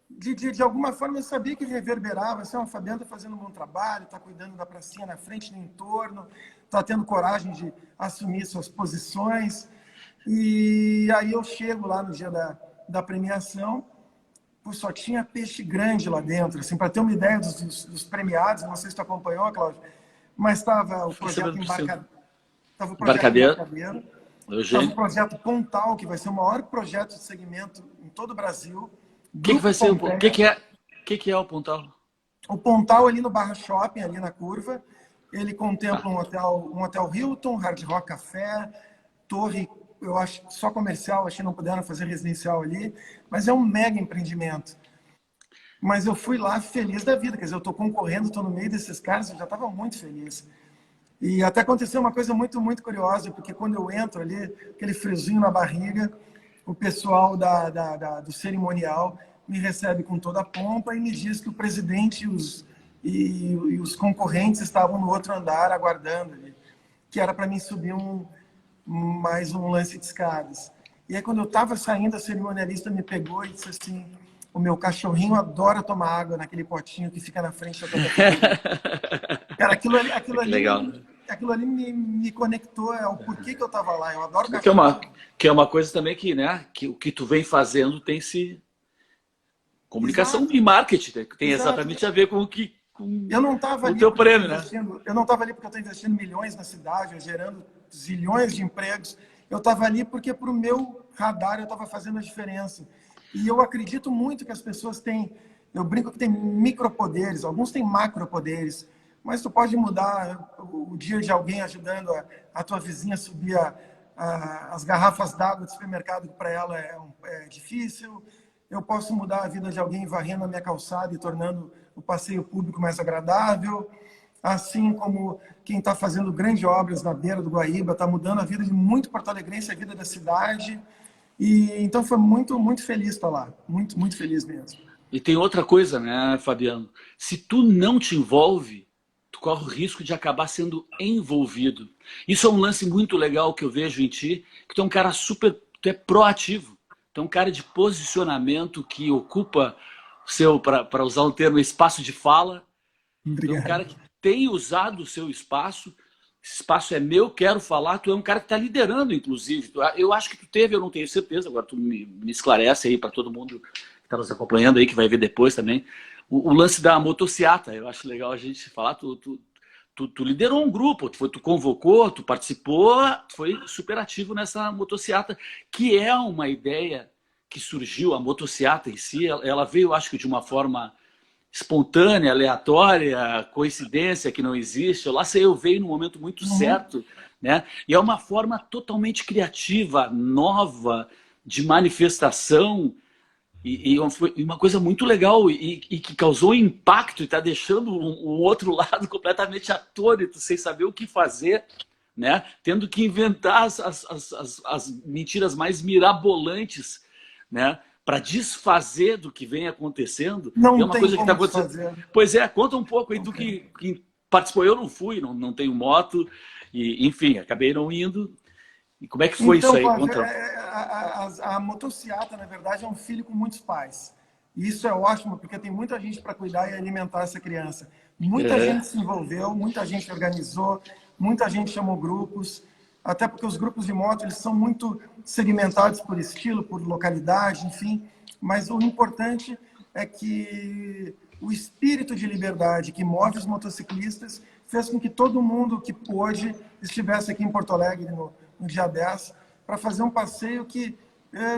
De alguma forma eu sabia que reverberava. Assim, o Fabiano está fazendo um bom trabalho, está cuidando da pracinha na frente, no entorno, está tendo coragem de assumir suas posições. E aí eu chego lá no dia da premiação, só tinha peixe grande lá dentro, assim, para ter uma ideia dos premiados. Não sei se tu acompanhou, Cláudio, mas estava o projeto Embarcadeiro, estava o projeto Pontal, que vai ser o maior projeto de segmento em todo o Brasil. O que vai ser? O que é o Pontal? O Pontal ali no Barra Shopping, ali na curva, ele contempla um hotel Hilton, Hard Rock Café, torre, eu acho só comercial, acho que não puderam fazer residencial ali, mas é um mega empreendimento. Mas eu fui lá feliz da vida, quer dizer, eu estou concorrendo, estou no meio desses caras, eu já estava muito feliz. E até aconteceu uma coisa muito, muito curiosa, porque quando eu entro ali, aquele friozinho na barriga, o pessoal do cerimonial me recebe com toda a pompa e me diz que o presidente e os concorrentes estavam no outro andar aguardando, que era para mim subir mais um lance de escadas. E aí, quando eu estava saindo, a cerimonialista me pegou e disse assim: o meu cachorrinho adora tomar água naquele potinho que fica na frente da tua Cara, aquilo ali me conectou ao porquê que eu estava lá. Eu adoro cachorro. Que é uma coisa também que, né, que o que tu vem fazendo tem comunicação e marketing, tem exatamente a ver com o que eu não estava ali teu prêmio, né? Eu não estava ali porque eu estou investindo milhões na cidade, gerando zilhões de empregos. Eu estava ali porque, para o meu radar, eu estava fazendo a diferença. E eu acredito muito que as pessoas têm... Eu brinco que tem micropoderes, alguns têm macropoderes, mas tu pode mudar o dia de alguém ajudando a tua vizinha a subir as garrafas d'água do supermercado, que para ela é difícil. Eu posso mudar a vida de alguém varrendo a minha calçada e tornando o passeio público mais agradável. Assim como quem está fazendo grandes obras na beira do Guaíba está mudando a vida de muito porto-alegrense, a vida da cidade. E então foi muito, muito feliz estar lá. Muito, muito feliz mesmo. E tem outra coisa, né, Fabiano? Se tu não te envolve, tu corre o risco de acabar sendo envolvido. Isso é um lance muito legal que eu vejo em ti, que tu é um cara tu é proativo. Tu é um cara de posicionamento que ocupa o seu, para usar um termo, espaço de fala. Tu é um cara que tem usado o seu espaço. Esse espaço é meu, quero falar. Tu é um cara que está liderando, inclusive. Eu acho que tu teve, eu não tenho certeza. Agora tu me esclarece aí para todo mundo que está nos acompanhando aí, que vai ver depois também. O lance da motociata, eu acho legal a gente falar. Tu liderou um grupo, tu convocou, tu participou, tu foi super ativo nessa motociata, que é uma ideia que surgiu, a motociata em si, ela veio, acho que de uma forma espontânea, aleatória, coincidência que não existe. Lá sei eu, veio num momento muito certo, né? E é uma forma totalmente criativa, nova, de manifestação, e uma coisa muito legal e que causou impacto e está deixando um outro lado completamente atônito, sem saber o que fazer, né? Tendo que inventar as mentiras mais mirabolantes, né? Para desfazer do que vem acontecendo. Não é uma tem coisa que está como acontecendo. desfazer. Pois é, conta um pouco aí do que participou. Eu não fui, não tenho moto, e enfim, acabei não indo. E como é que foi Então, isso aí? a motociata, na verdade, é um filho com muitos pais. E isso é ótimo, porque tem muita gente para cuidar e alimentar essa criança. Muita gente se envolveu, muita gente organizou, muita gente chamou grupos, até porque os grupos de moto eles são muito segmentados por estilo, por localidade, enfim. Mas o importante é que o espírito de liberdade que move os motociclistas fez com que todo mundo que pôde estivesse aqui em Porto Alegre no dia 10, para fazer um passeio que,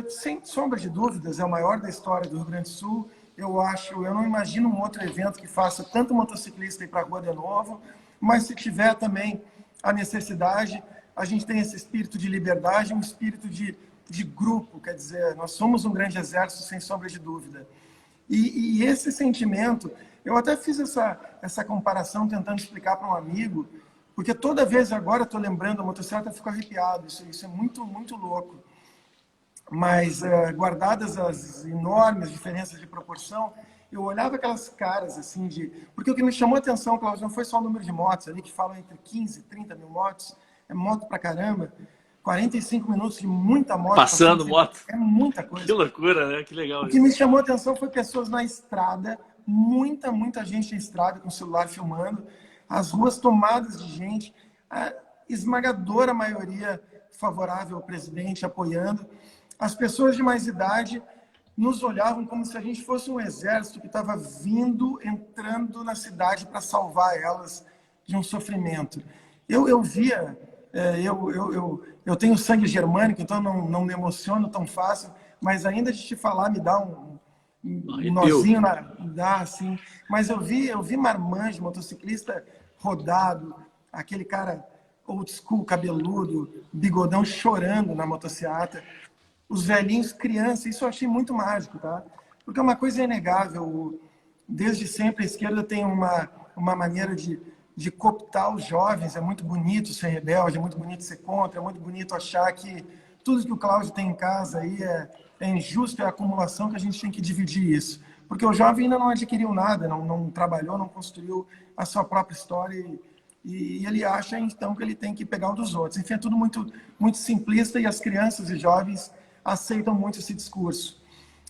sem sombra de dúvidas, é o maior da história do Rio Grande do Sul. Eu não imagino um outro evento que faça tanto motociclista ir para a rua de novo, mas se tiver também a necessidade, a gente tem esse espírito de liberdade, um espírito de grupo, quer dizer, nós somos um grande exército, sem sombra de dúvida. E esse sentimento, eu até fiz essa comparação tentando explicar para um amigo, porque toda vez agora eu estou lembrando, a motocicleta, eu fico arrepiado, isso é muito, muito louco. Mas, guardadas as enormes diferenças de proporção, eu olhava aquelas caras assim Porque o que me chamou a atenção, Cláudio, não foi só o número de motos ali, que falam entre 15 e 30 mil motos, é moto pra caramba, 45 minutos de muita moto. Passando moto. É muita coisa. Que loucura, né? Que legal. O que me chamou a atenção foi pessoas na estrada, muita gente na estrada com o celular filmando, as ruas tomadas de gente, a esmagadora maioria favorável ao presidente, apoiando. As pessoas de mais idade nos olhavam como se a gente fosse um exército que estava entrando na cidade para salvar elas de um sofrimento. Eu via, eu tenho sangue germânico, então não me emociono tão fácil, mas ainda de te falar me dá um nozinho, dá assim. Mas eu vi marmanjo, motociclista rodado, aquele cara old school, cabeludo, bigodão, chorando na motociata. Os velhinhos, crianças, isso eu achei muito mágico, tá? Porque é uma coisa inegável. Desde sempre a esquerda tem uma maneira de cooptar os jovens. É muito bonito ser rebelde, é muito bonito ser contra, é muito bonito achar que tudo que o Cláudio tem em casa aí é injusto, é a acumulação que a gente tem que dividir isso. Porque o jovem ainda não adquiriu nada, não trabalhou, não construiu a sua própria história e ele acha, então, que ele tem que pegar o dos outros. Enfim, é tudo muito, muito simplista e as crianças e jovens aceitam muito esse discurso.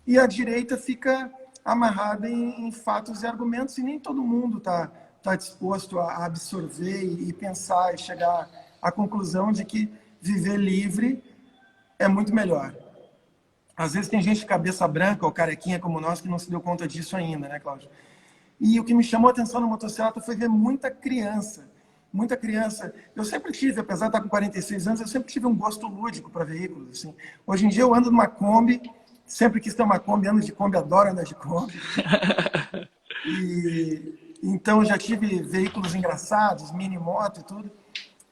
E a direita fica amarrada em fatos e argumentos e nem todo mundo está disposto a absorver e pensar e chegar à conclusão de que viver livre é muito melhor. Às vezes tem gente de cabeça branca ou carequinha como nós que não se deu conta disso ainda, né, Cláudio? E o que me chamou a atenção na motocicleta foi ver muita criança. Muita criança. Eu sempre tive, apesar de estar com 46 anos, eu sempre tive um gosto lúdico para veículos. Assim. Hoje em dia eu ando numa Kombi, sempre quis ter uma Kombi, ando de Kombi, adoro andar de Kombi. Então já tive veículos engraçados, mini moto e tudo.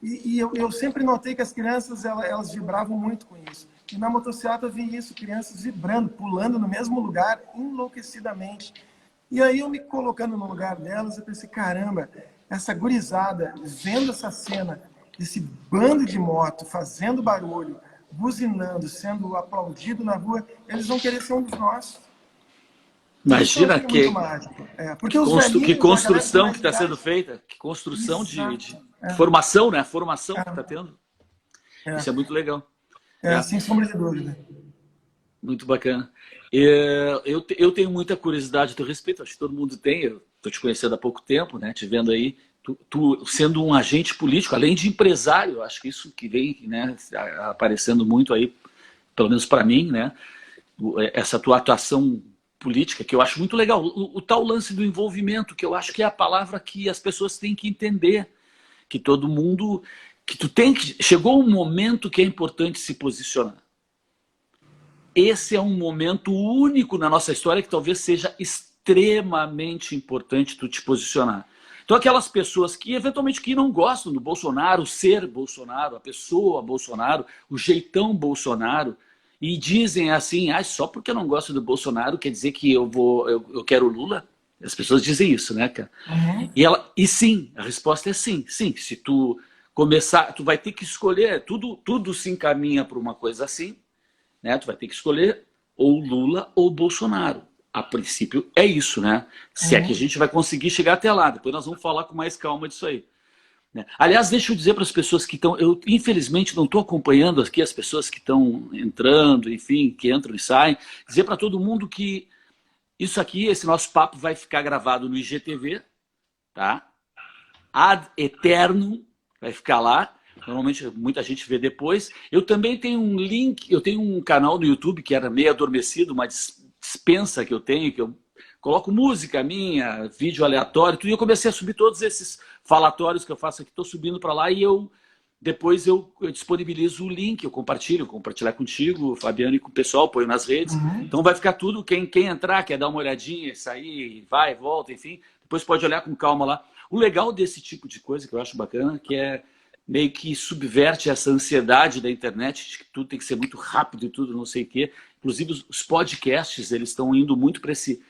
E eu sempre notei que as crianças elas vibravam muito com isso. E na motocicleta eu vi isso, crianças vibrando, pulando no mesmo lugar, enlouquecidamente. E aí eu me colocando no lugar delas, eu pensei, caramba, essa gurizada, vendo essa cena, esse bando de moto, fazendo barulho, buzinando, sendo aplaudido na rua, eles vão querer ser um dos nossos. Imagina Que construção que está sendo feita, que construção de formação, né? Formação que está tendo. Isso é muito legal. Sem sombra de dúvida. Muito bacana. Eu tenho muita curiosidade a teu respeito, acho que todo mundo tem. Eu estou te conhecendo há pouco tempo, né? Te vendo aí, tu sendo um agente político, além de empresário, acho que isso que vem, né, aparecendo muito aí, pelo menos para mim, né? Essa tua atuação política, que eu acho muito legal. O tal lance do envolvimento, que eu acho que é a palavra que as pessoas têm que entender, que todo mundo, chegou um momento que é importante se posicionar. Esse é um momento único na nossa história que talvez seja extremamente importante tu te posicionar. Então aquelas pessoas que eventualmente que não gostam do Bolsonaro, ser Bolsonaro, a pessoa Bolsonaro, o jeitão Bolsonaro, e dizem assim, só porque eu não gosto do Bolsonaro quer dizer que eu quero o Lula? As pessoas dizem isso, né, cara? Uhum. E sim, a resposta é sim. Sim, se tu começar, tu vai ter que escolher, tudo se encaminha para uma coisa assim, né? Tu vai ter que escolher ou Lula ou Bolsonaro. A princípio é isso, né? Se é que a gente vai conseguir chegar até lá. Depois nós vamos falar com mais calma disso aí. Né? Aliás, deixa eu dizer para as pessoas que estão... Eu, infelizmente, não estou acompanhando aqui as pessoas que estão entrando, enfim, que entram e saem. Dizer para todo mundo que isso aqui, esse nosso papo vai ficar gravado no IGTV, tá? Ad eternum, vai ficar lá. Normalmente muita gente vê depois. Eu também tenho um link, eu tenho um canal no YouTube que era meio adormecido, uma dispensa que eu tenho, que eu coloco música minha, vídeo aleatório, tudo, e eu comecei a subir todos esses falatórios que eu faço aqui, estou subindo para lá e depois eu disponibilizo o link, eu compartilhar contigo, Fabiano, e com o pessoal, ponho nas redes. Uhum. Então vai ficar tudo, quem entrar, quer dar uma olhadinha, sair, vai, volta, enfim, depois pode olhar com calma lá. O legal desse tipo de coisa, que eu acho bacana, que é meio que subverte essa ansiedade da internet, de que tudo tem que ser muito rápido e tudo, não sei o quê. Inclusive os podcasts, eles estão indo muito para esse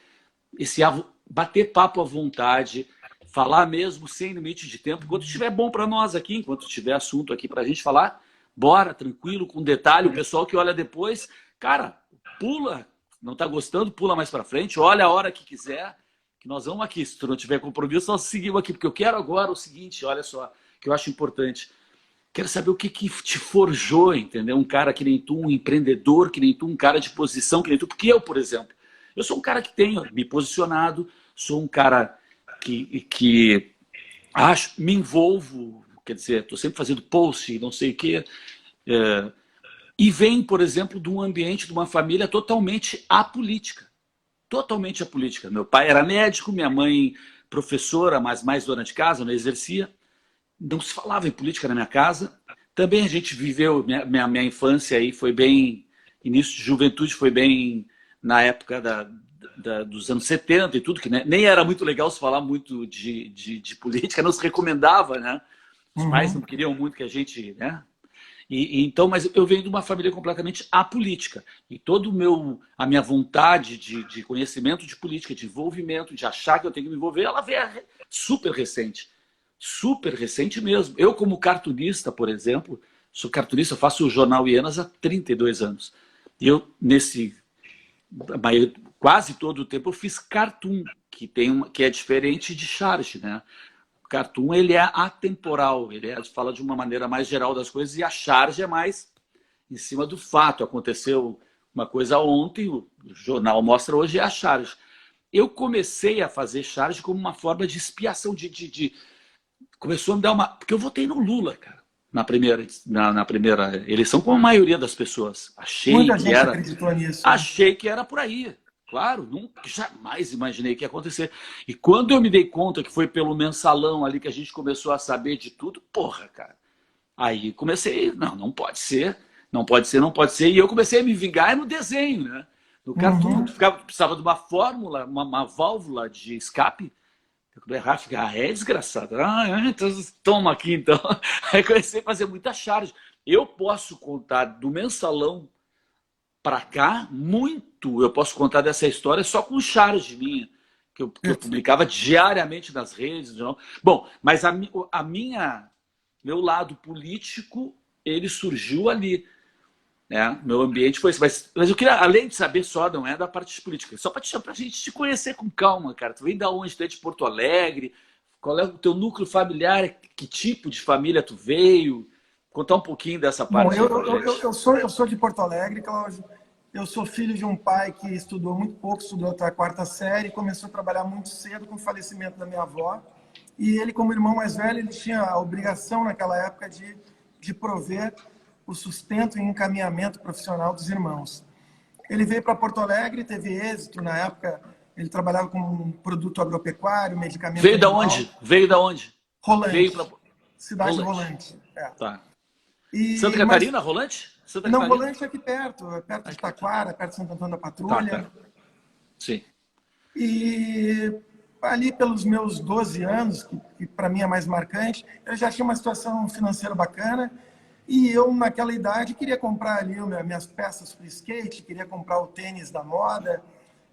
bater papo à vontade, falar mesmo sem limite de tempo, enquanto estiver bom para nós aqui, enquanto tiver assunto aqui para a gente falar, bora, tranquilo, com detalhe. O pessoal que olha depois, cara, pula, não está gostando, pula mais para frente, olha a hora que quiser, que nós vamos aqui. Se tu não tiver compromisso, nós seguimos aqui, porque eu quero agora o seguinte, olha só, que eu acho importante. Quero saber o que te forjou, entendeu? Um cara que nem tu, um empreendedor que nem tu, um cara de posição que nem tu. Porque eu, por exemplo, eu sou um cara que tenho me posicionado, sou um cara que me envolvo, quer dizer, estou sempre fazendo post, não sei o quê, e vem, por exemplo, de um ambiente, de uma família totalmente apolítica. Totalmente apolítica. Meu pai era médico, minha mãe professora, mas mais dona de casa, não exercia. Não se falava em política na minha casa. Também a gente viveu, minha infância aí foi bem, início de juventude foi bem na época dos anos 70 e tudo, que nem era muito legal se falar muito de política, não se recomendava, né? Os pais não queriam muito que a gente, né? Então, mas eu venho de uma família completamente apolítica. E toda a minha vontade de conhecimento de política, de envolvimento, de achar que eu tenho que me envolver, ela veio super recente. Super recente mesmo. Eu, como cartunista, por exemplo, sou cartunista, eu faço o jornal Hienas há 32 anos. E eu, quase todo o tempo, eu fiz cartoon, que é diferente de charge, né? O cartoon, ele é atemporal, fala de uma maneira mais geral das coisas, e a charge é mais em cima do fato. Aconteceu uma coisa ontem, o jornal mostra hoje, é a charge. Eu comecei a fazer charge como uma forma de expiação, começou a me dar uma... Porque eu votei no Lula, cara, na primeira eleição, como a maioria das pessoas. Muita gente acreditou nisso. Achei que era por aí. Claro, nunca, jamais imaginei que ia acontecer. E quando eu me dei conta que foi pelo mensalão ali que a gente começou a saber de tudo, porra, cara. Aí comecei, não pode ser, não pode ser, não pode ser. E eu comecei a me vingar no desenho, né? No cartoon, precisava de uma fórmula, uma válvula de escape. Eu errar, ficar, é desgraçado. Então, toma aqui então. Aí comecei a fazer muita charge. Eu posso contar do mensalão para cá, muito. Eu posso contar dessa história só com charge minha, que eu publicava diariamente nas redes. Não? Bom, mas meu lado político, ele surgiu ali. Né? Meu ambiente foi esse. Mas eu queria, além de saber só, não é da parte política, só para a gente te conhecer com calma, cara. Tu vem da onde? Tu é de Porto Alegre? Qual é o teu núcleo familiar? Que tipo de família tu veio? Contar um pouquinho dessa parte. Bom, eu sou de Porto Alegre, Cláudio. Eu sou filho de um pai que estudou muito pouco, estudou até a 4ª série, começou a trabalhar muito cedo com o falecimento da minha avó. E ele, como irmão mais velho, ele tinha a obrigação naquela época de prover o sustento e encaminhamento profissional dos irmãos. Ele veio para Porto Alegre, teve êxito na época. Ele trabalhava com um produto agropecuário, medicamento. Veio da onde? Veio da onde? Rolante. Veio pra... Cidade de Rolante. Tá. Santa Catarina, Rolante? Não, Rolante é aqui perto de Taquara, perto de Santo Antônio da Patrulha. Tá. Sim. E ali pelos meus 12 anos, que para mim é mais marcante, eu já tinha uma situação financeira bacana. E eu, naquela idade, queria comprar ali minhas peças para skate, queria comprar o tênis da moda.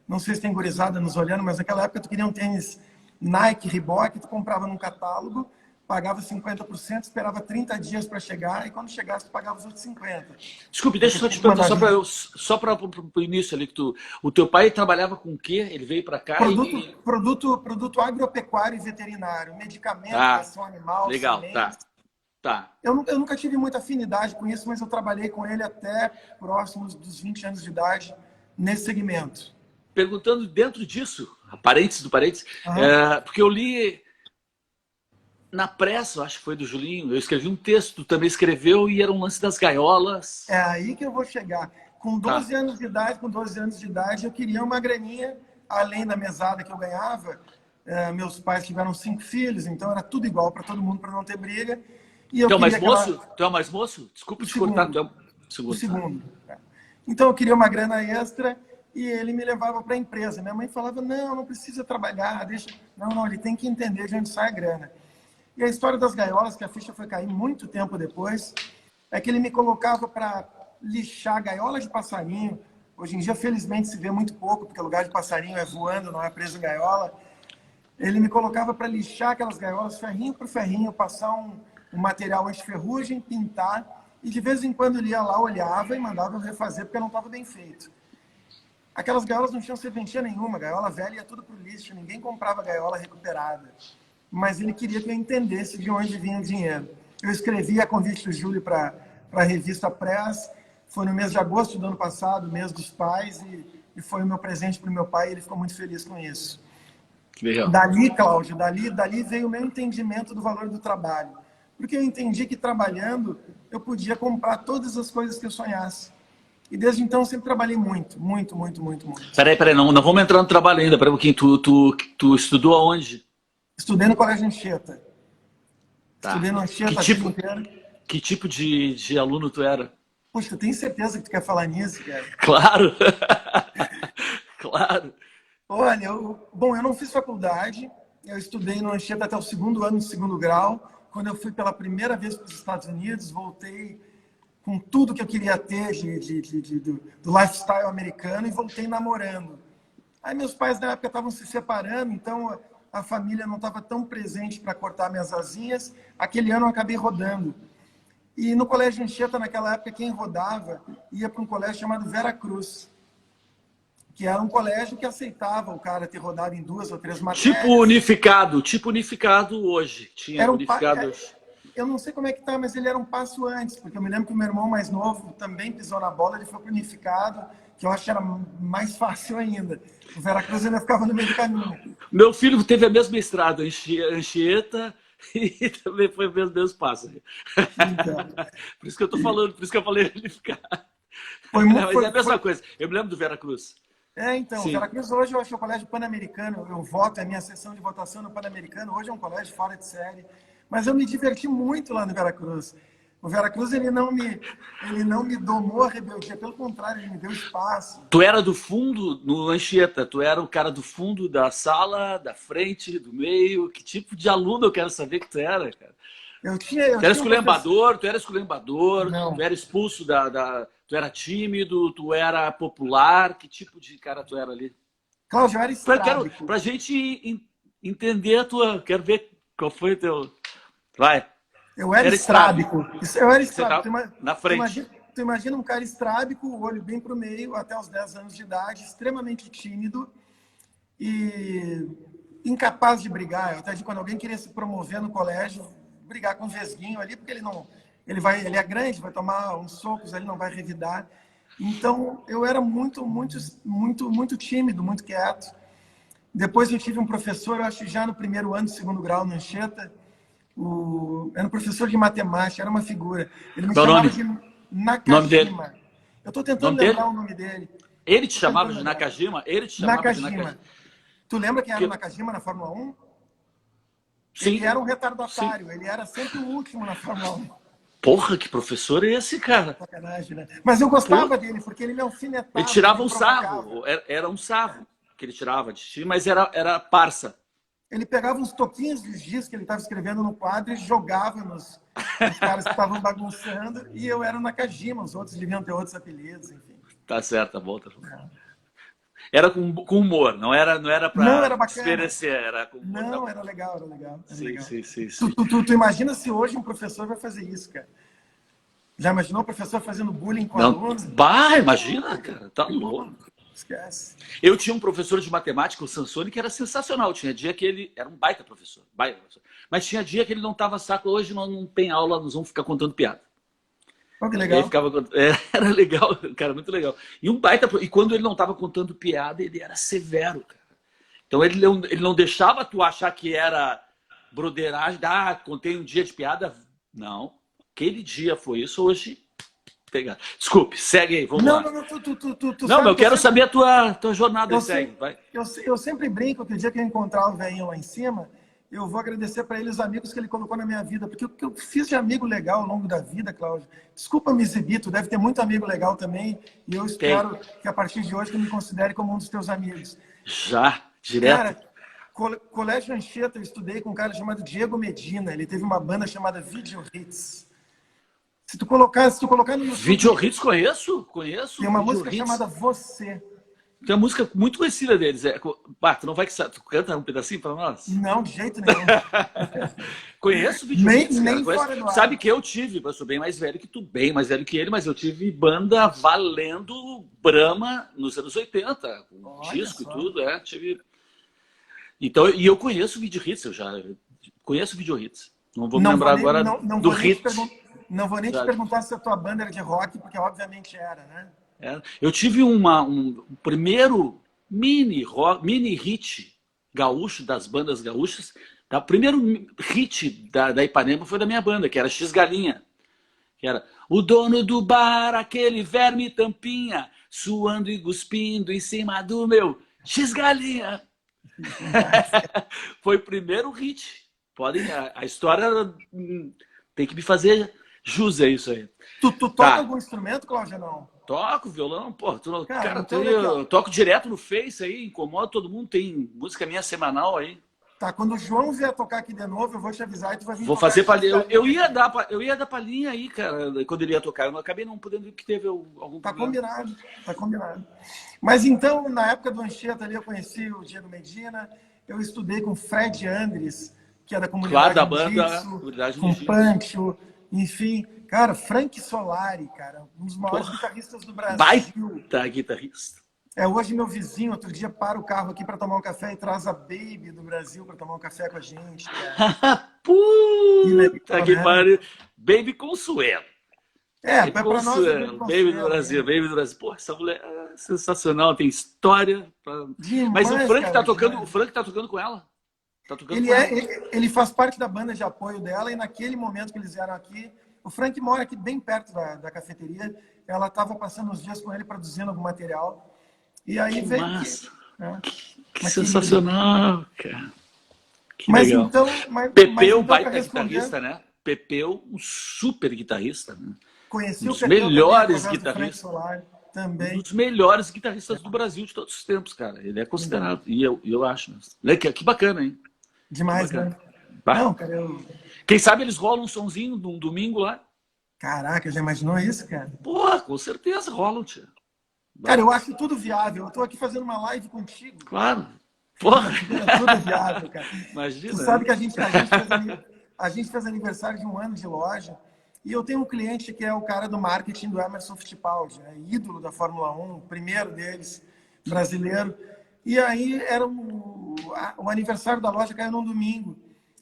Não sei se tem gurizada nos olhando, mas naquela época tu queria um tênis Nike, Reebok, tu comprava num catálogo, pagava 50%, esperava 30 dias para chegar, e quando chegasse tu pagava os outros 50%. Desculpe, deixa eu só te perguntar, só para o início ali, que o teu pai trabalhava com o quê? Ele veio para cá Produto agropecuário e veterinário, medicamento, ração animal, legal, sementes. Tá. Eu nunca tive muita afinidade com isso, mas eu trabalhei com ele até próximos dos 20 anos de idade nesse segmento. Perguntando dentro disso, parênteses do parênteses, porque eu li na pressa, acho que foi do Julinho, eu escrevi um texto, tu também escreveu, e era um lance das gaiolas. É aí que eu vou chegar. Com 12 anos de idade, eu queria uma graninha, além da mesada que eu ganhava. Meus pais tiveram 5 filhos, então era tudo igual para todo mundo, para não ter briga. E eu Tu é o mais moço? Desculpa te cortar. O segundo. Então eu queria uma grana extra e ele me levava para a empresa. Minha mãe falava, não precisa trabalhar, deixa... Não, ele tem que entender de onde sai a grana. E a história das gaiolas, que a ficha foi cair muito tempo depois, é que ele me colocava para lixar gaiola de passarinho. Hoje em dia, felizmente, se vê muito pouco, porque o lugar de passarinho é voando, não é preso em gaiola. Ele me colocava para lixar aquelas gaiolas, ferrinho por ferrinho, passar um material anti-ferrugem, pintar, e de vez em quando ele ia lá, olhava e mandava eu refazer, porque não estava bem feito. Aquelas gaiolas não tinham serventia nenhuma, gaiola velha ia tudo para o lixo, ninguém comprava gaiola recuperada. Mas ele queria que eu entendesse de onde vinha o dinheiro. Eu escrevi a convite do Júlio para a revista Press, foi no mês de agosto do ano passado, mês dos pais, e foi o meu presente para o meu pai, e ele ficou muito feliz com isso. Legal. Dali, Cláudio, dali veio o meu entendimento do valor do trabalho. Porque eu entendi que trabalhando eu podia comprar todas as coisas que eu sonhasse. E desde então eu sempre trabalhei muito. Peraí, não vamos entrar no trabalho ainda. Peraí um pouquinho, tu estudou aonde? Estudei no Colégio Anchieta. Tá. Estudei no Anchieta Que tipo de aluno tu era? Poxa, eu tenho certeza que tu quer falar nisso, cara. Claro! Claro! Olha, eu não fiz faculdade. Eu estudei no Anchieta até o 2º ano do 2º grau. Quando eu fui pela primeira vez para os Estados Unidos, voltei com tudo que eu queria ter do lifestyle americano e voltei namorando. Aí meus pais na época estavam se separando, então a família não estava tão presente para cortar minhas asinhas. Aquele ano eu acabei rodando. E no Colégio Anchieta, naquela época, quem rodava ia para um colégio chamado Vera Cruz, que era um colégio que aceitava o cara ter rodado em 2 ou 3 matérias. Tipo unificado hoje. Tinha Era unificado. Eu não sei como é que tá, mas ele era um passo antes, porque eu me lembro que o meu irmão mais novo também pisou na bola, ele foi para o unificado, que eu acho que era mais fácil ainda. O Vera Cruz ainda ficava no meio do caminho. Meu filho teve a mesma estrada, Anchieta, e também foi o mesmo passo. Então, Por isso que eu tô falando, por isso que eu falei unificado. Mas é a mesma coisa. Eu me lembro do Vera Cruz. Então, o Vera Cruz hoje eu acho que é o colégio Pan-Americano, eu voto, é a minha sessão de votação no Pan-Americano, hoje é um colégio fora de série, mas eu me diverti muito lá no Vera Cruz. O Vera Cruz, ele não me domou a rebeldia, pelo contrário, ele me deu espaço. Tu era do fundo no Anchieta, tu era o cara do fundo da sala, da frente, do meio, que tipo de aluno eu quero saber que tu era, cara? Tu era esculhambador, tu era expulso tu era tímido, tu era popular, que tipo de cara tu era ali? Cláudio, eu era estrábico. Pra gente entender a tua... Quero ver qual foi o teu... Vai. Eu era estrábico. Eu era estrábico. Na frente. Tu imagina um cara estrábico, o olho bem para o meio, até os 10 anos de idade, extremamente tímido e incapaz de brigar. Eu até digo, quando alguém queria se promover no colégio, brigar com um vesguinho ali, porque ele é grande, vai tomar uns socos, ele não vai revidar. Então, eu era muito tímido, muito quieto. Depois eu tive um professor, eu acho que já no primeiro ano do 2º grau no Anchieta, era um professor de matemática, era uma figura. Ele me chamava de Nakajima. Eu estou tentando lembrar o nome dele. Ele te chamava de Nakajima? Nakajima. Tu lembra quem era o Nakajima na Fórmula 1? Sim. Ele era um retardatário, ele era sempre o último na Fórmula 1. Porra, que professor é esse, cara? Sacanagem, né? Mas eu gostava dele, porque ele me alfinetava. Ele tirava um sarro, era um sarro que ele tirava de ti, mas era parça. Ele pegava uns toquinhos de giz que ele estava escrevendo no quadro e jogava nos caras que estavam bagunçando, e eu era o Nakajima, os outros deviam ter outros apelidos, enfim. Tá certo, tá bom. Era com humor, não era para desmerecer, era com humor. Não, era legal. Sim. Tu imagina se hoje um professor vai fazer isso, cara? Já imaginou o professor fazendo bullying com alunos? Bah, imagina, cara, tá louco. Esquece. Eu tinha um professor de matemática, o Sansoni, que era sensacional. Tinha dia que ele era um baita professor. Mas tinha dia que ele não tava saco. Hoje não tem aula, nós vamos ficar contando piada. Oh, que legal. Era legal, cara, muito legal. E quando ele não estava contando piada, ele era severo, cara. Então ele não deixava tu achar que era broderagem. Contei um dia de piada. Não. Aquele dia foi isso, hoje... Desculpe, segue aí, vamos lá. Não, mas eu quero saber a tua jornada. Vai. Eu sempre brinco que o dia que eu encontrar o velhinho lá em cima, eu vou agradecer para ele os amigos que ele colocou na minha vida, porque o que eu fiz de amigo legal ao longo da vida, Cláudio, desculpa me exibir, tu deve ter muito amigo legal também, e eu espero que a partir de hoje tu me considere como um dos teus amigos. Já, direto. Cara, Colégio Anchieta, eu estudei com um cara chamado Diego Medina, ele teve uma banda chamada Video Hits. Se tu colocar no YouTube... Video Hits conheço. Tem uma música chamada Você. Tem uma música muito conhecida deles. Tu não vai que tu canta um pedacinho para nós? Não, de jeito nenhum. Conheço o Video Hits, nem fora do ar. Sabe que eu sou bem mais velho que tu, bem mais velho que ele, mas eu tive banda valendo Brahma nos anos 80, com disco e tudo, tive... Então, e eu conheço o Video Hits, eu já conheço o Video Hits. Não vou me lembrar agora do hit. Não vou nem te perguntar se a tua banda era de rock, porque obviamente era, né? Eu tive um primeiro mini hit gaúcho das bandas gaúchas. O primeiro hit da Ipanema foi da minha banda, que era X Galinha. Que era o dono do bar, aquele verme tampinha, suando e cuspindo em cima do meu X Galinha. Foi o primeiro hit. A história tem que me fazer jus a isso aí. Tu toca algum instrumento, Cláudio, não? Toco violão, pô. Eu toco direto no Face aí, incomoda todo mundo, tem música minha semanal aí. Tá, quando o João vier tocar aqui de novo, eu vou te avisar e tu vai vir. Vou fazer palhinha. Eu ia dar palhinha aí, cara, quando ele ia tocar. Eu acabei não podendo, porque teve algum problema. Tá combinado. Mas então, na época do Anchieta ali, eu conheci o Diego Medina, eu estudei com o Fred Andres, que é da comunidade da banda, comunidade com Pancho, enfim. Cara, Frank Solari, cara, um dos maiores Porra, guitarristas do Brasil. baita guitarrista. Hoje meu vizinho, outro dia, para o carro aqui para tomar um café e traz a Baby do Brasil para tomar um café com a gente, cara. Que Puta legal, que né? pariu. Baby Consuelo. Baby Para nós é Baby Consuelo. Baby do Consuelo, Brasil. né? Baby do Brasil. Pô, essa mulher é sensacional, tem história. Mas o Demais, Frank tá cara, tocando, o demais. Frank tá tocando com ela. Tá tocando com ela. Ele faz parte da banda de apoio dela e naquele momento que eles vieram aqui, o Frank mora aqui bem perto da cafeteria, ela estava passando uns dias com ele produzindo algum material e aí Que veio aqui, massa. né? Que Uma querida. sensacional, cara. Que Mas legal. então, mas Pepeu, então para baita responder, guitarrista, né? Pepeu, um super guitarrista, né? Um conheci o dos Pepeu também melhores através do Frank guitarristas. Solar Um também. dos melhores guitarristas do Brasil de todos os tempos, cara. Ele é considerado. E eu acho. Que bacana, hein? Que Demais, bacana. né? Bah. Não, cara, Quem sabe eles rolam um sonzinho num domingo lá? caraca, já imaginou isso, cara? Porra, com certeza rolam, tia. Cara, eu acho tudo viável. Eu tô aqui fazendo uma live contigo. Claro. Porra. Imagina, tudo é viável, cara. Imagina. Tu sabe que a gente fez aniversário de 1 ano de loja e eu tenho um cliente que é o cara do marketing do Emerson Fittipaldi, né? Ídolo da Fórmula 1, o primeiro deles, brasileiro. E aí era o aniversário da loja caiu num domingo.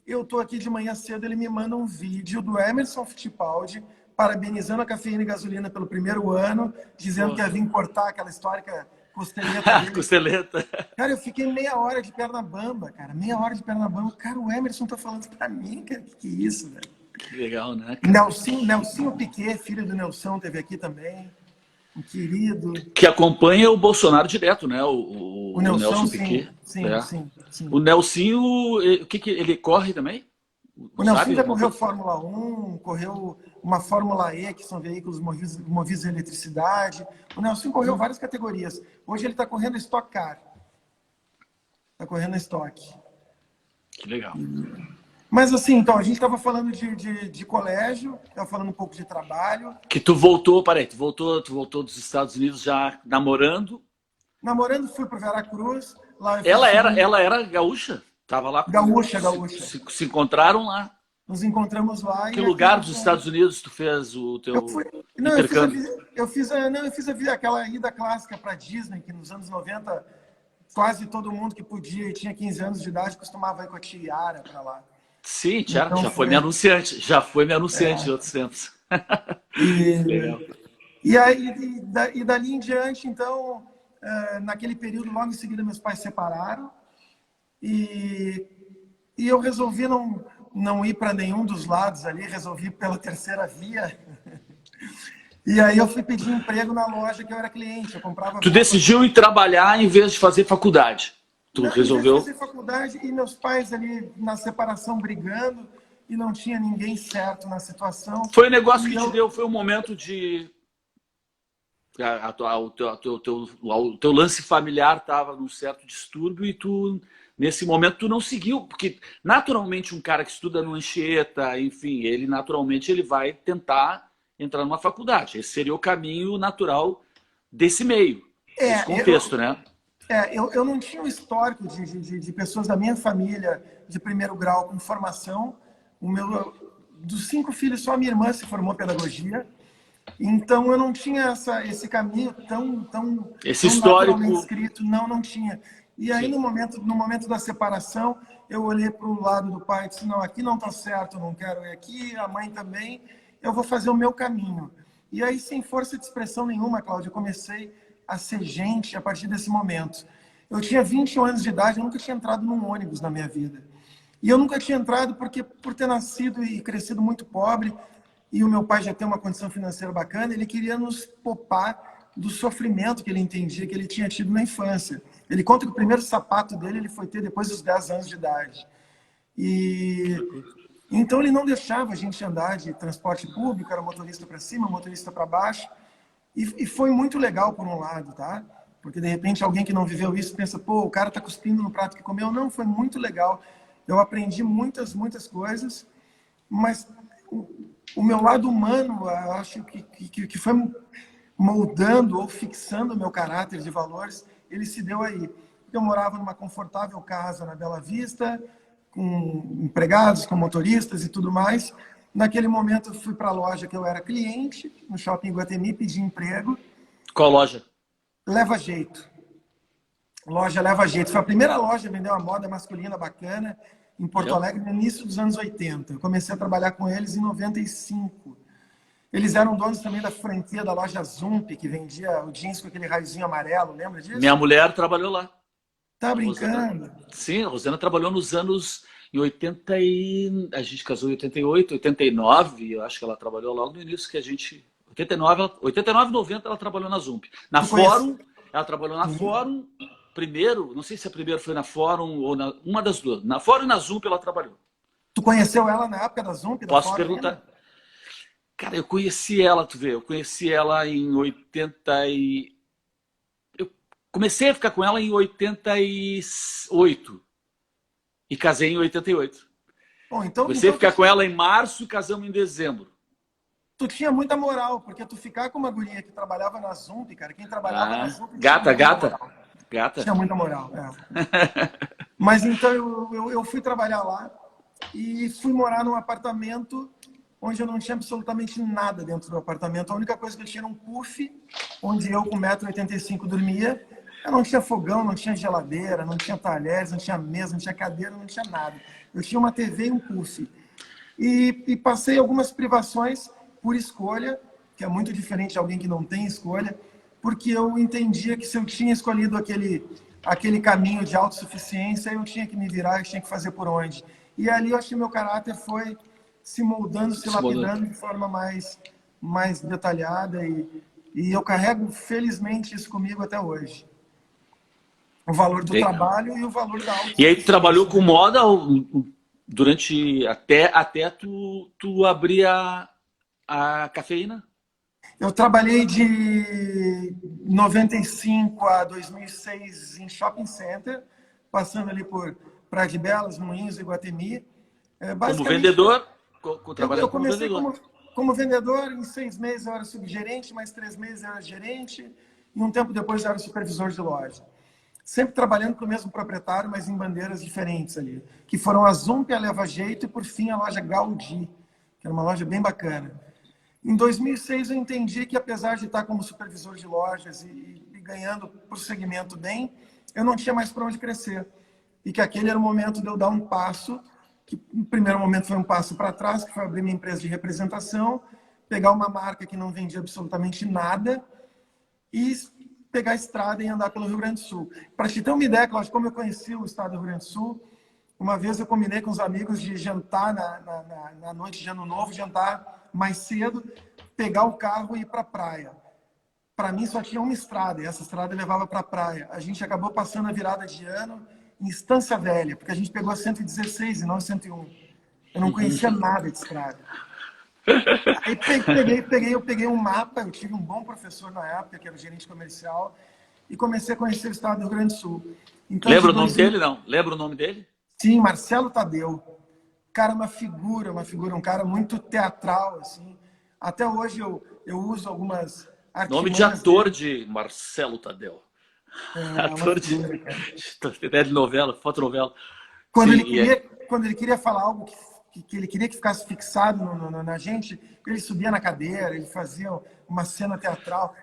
Eu tô aqui de manhã cedo, ele me manda um vídeo do Emerson Fittipaldi parabenizando a Cafeína e Gasolina pelo primeiro ano, dizendo que ia vir cortar aquela histórica costeleta dele. Costeleta. Cara, eu fiquei meia hora de perna bamba, cara. Meia hora de perna bamba. Cara, o Emerson tá falando pra mim, cara. Que é isso, velho? Que legal, né? Nelsinho Piquet, filho do Nelson, teve aqui também. Um querido. Que acompanha o Bolsonaro direto, né? O O Nelson, Nelson sim. Piquet. Sim, É. sim, sim. O Nelsinho, o que ele corre também? O Nelson já Sabe? correu Fórmula 1, correu uma Fórmula E, que são veículos movidos a eletricidade. O Nelson correu várias categorias. Hoje ele está correndo Stock Car. Está correndo estoque. Que legal. Mas assim, então, a gente estava falando de colégio, estava falando um pouco de trabalho. Que tu voltou, peraí, tu voltou dos Estados Unidos já namorando. Namorando, fui para Veracruz. Lá eu Ela era gaúcha? Tava lá com... Gaúcha. Se encontraram lá. Nos encontramos lá. Que lugar dos Estados Unidos tu fez o teu intercâmbio? Eu fiz aquela ida clássica para Disney, que nos anos 90 quase todo mundo que podia e tinha 15 anos de idade costumava ir com a Tiara para lá. Sim, Tiara, Então, já foi minha anunciante. Já foi minha anunciante em outros tempos. Legal. E dali em diante, então, naquele período, logo em seguida, meus pais se separaram. E eu resolvi não ir para nenhum dos lados ali, resolvi pela terceira via. E aí eu fui pedir emprego na loja que eu era cliente, eu comprava... Tu decidiu ir trabalhar em vez de fazer faculdade? Tu resolveu... Em vez de fazer faculdade, e meus pais ali na separação brigando, e não tinha ninguém certo na situação. Foi o negócio que te deu, foi um momento de... O teu lance familiar estava num certo distúrbio e tu... Nesse momento tu não seguiu, porque naturalmente um cara que estuda no Anchieta, enfim, ele naturalmente ele vai tentar entrar numa faculdade. Esse seria o caminho natural desse meio, desse contexto, né? Eu não tinha um histórico de pessoas da minha família de primeiro grau com formação. Dos 5 filhos, só a minha irmã se formou em pedagogia. Então eu não tinha esse caminho tão esse histórico escrito, não tinha. E aí, no momento da separação, eu olhei para o lado do pai e disse, não, aqui não está certo, não quero ir aqui, a mãe também, eu vou fazer o meu caminho. E aí, sem força de expressão nenhuma, Cláudia, eu comecei a ser gente a partir desse momento. Eu tinha 21 anos de idade, eu nunca tinha entrado num ônibus na minha vida. E eu nunca tinha entrado porque, por ter nascido e crescido muito pobre, e o meu pai já tem uma condição financeira bacana, ele queria nos poupar do sofrimento que ele entendia que ele tinha tido na infância. Ele conta que o primeiro sapato dele ele foi ter depois dos 10 anos de idade. E então ele não deixava a gente andar de transporte público, era motorista para cima, motorista para baixo. E foi muito legal por um lado, tá? Porque de repente alguém que não viveu isso pensa, pô, o cara tá cuspindo no prato que comeu. Não, foi muito legal. Eu aprendi muitas coisas, mas o meu lado humano, eu acho que foi moldando ou fixando o meu caráter de valores, ele se deu aí. Eu morava numa confortável casa na Bela Vista, com empregados, com motoristas e tudo mais, Naquele momento, eu fui para a loja que eu era cliente, no Shopping Iguatemi, pedi emprego. Qual loja? Leva Jeito. Loja Leva Jeito. Foi a primeira loja a vender uma moda masculina bacana em Porto Alegre no início dos anos 80. Eu comecei a trabalhar com eles em 95. Eles eram donos também da franquia da loja Zump, que vendia o jeans com aquele raiozinho amarelo, lembra disso? Minha mulher trabalhou lá. Tá brincando? Sim, a Rosana trabalhou nos anos... Em 80 e... A gente casou em 88, 89, eu acho que ela trabalhou logo no início que a gente... 89, 90 ela trabalhou na Zump. Na Fórum, ela trabalhou na Fórum primeiro, não sei se a primeira foi na Fórum ou na... Uma das duas. Na Fórum e na Zump ela trabalhou. Tu conheceu ela na época da Zump? Da Posso Fórum, perguntar? ainda? Cara, eu conheci ela, tu vê, eu conheci ela em 80 e... Eu comecei a ficar com ela em 88 e casei em 88. Bom, então, Comecei a então ficar com ela em março e casamos em dezembro. tu tinha muita moral, porque tu ficar com uma guria que trabalhava na Zump, cara, quem trabalhava na Zump Gata. tinha muita moral. Mas então eu fui trabalhar lá e fui morar num apartamento onde eu não tinha absolutamente nada dentro do apartamento. A única coisa que eu tinha era um puff, onde eu com 1,85 m dormia. Eu não tinha fogão, não tinha geladeira, não tinha talheres, não tinha mesa, não tinha cadeira, não tinha nada. Eu tinha uma TV e um puff. E passei algumas privações por escolha, que é muito diferente de alguém que não tem escolha, porque eu entendia que se eu tinha escolhido aquele caminho de autossuficiência, eu tinha que me virar, eu tinha que fazer por onde. E ali eu acho que meu caráter foi se moldando, se lapidando de forma mais detalhada e eu carrego, felizmente, isso comigo até hoje. O valor do trabalho e o valor da autossuficiência. E aí tu trabalhou com moda durante... Até tu abrir a cafeína? Eu trabalhei de 95 a 2006 em shopping center, passando ali por Praia de Belas, Moinhos e Iguatemi. Como vendedor? Eu comecei como vendedor, em 6 meses eu era subgerente, mais 3 meses eu era gerente, e um tempo depois eu era supervisor de loja. Sempre trabalhando com o mesmo proprietário, mas em bandeiras diferentes ali, que foram a Zump, a Leva Jeito e, por fim, a loja Gaudí, que era uma loja bem bacana. Em 2006, eu entendi que, apesar de estar como supervisor de lojas e ganhando por segmento bem, eu não tinha mais para onde crescer. E que aquele era o momento de eu dar um passo, que no primeiro momento foi um passo para trás, que foi abrir minha empresa de representação, pegar uma marca que não vendia absolutamente nada e pegar a estrada e andar pelo Rio Grande do Sul. Para te ter uma ideia, Cláudio, como eu conheci o estado do Rio Grande do Sul, uma vez eu combinei com os amigos de jantar na noite de Ano Novo, jantar mais cedo, pegar o carro e ir para a praia. Para mim só tinha uma estrada, e essa estrada levava para a praia. A gente acabou passando a virada de ano em Estância Velha, porque a gente pegou a 116 e não a 101. Eu não conhecia nada de estrada. Aí eu peguei um mapa, eu tive um bom professor na época, que era o gerente comercial, e comecei a conhecer o estado do Rio Grande do Sul. Então, lembra o nome dele, não? Lembra o nome dele? Sim, Marcelo Tadeu. Cara, uma figura, um cara muito teatral, assim. Até hoje eu uso algumas artimanhas. Nome de ator de Marcelo Tadeu. Ator de novela, fotonovela. Quando ele queria falar algo que ele queria que ficasse fixado na gente, ele subia na cadeira, ele fazia uma cena teatral.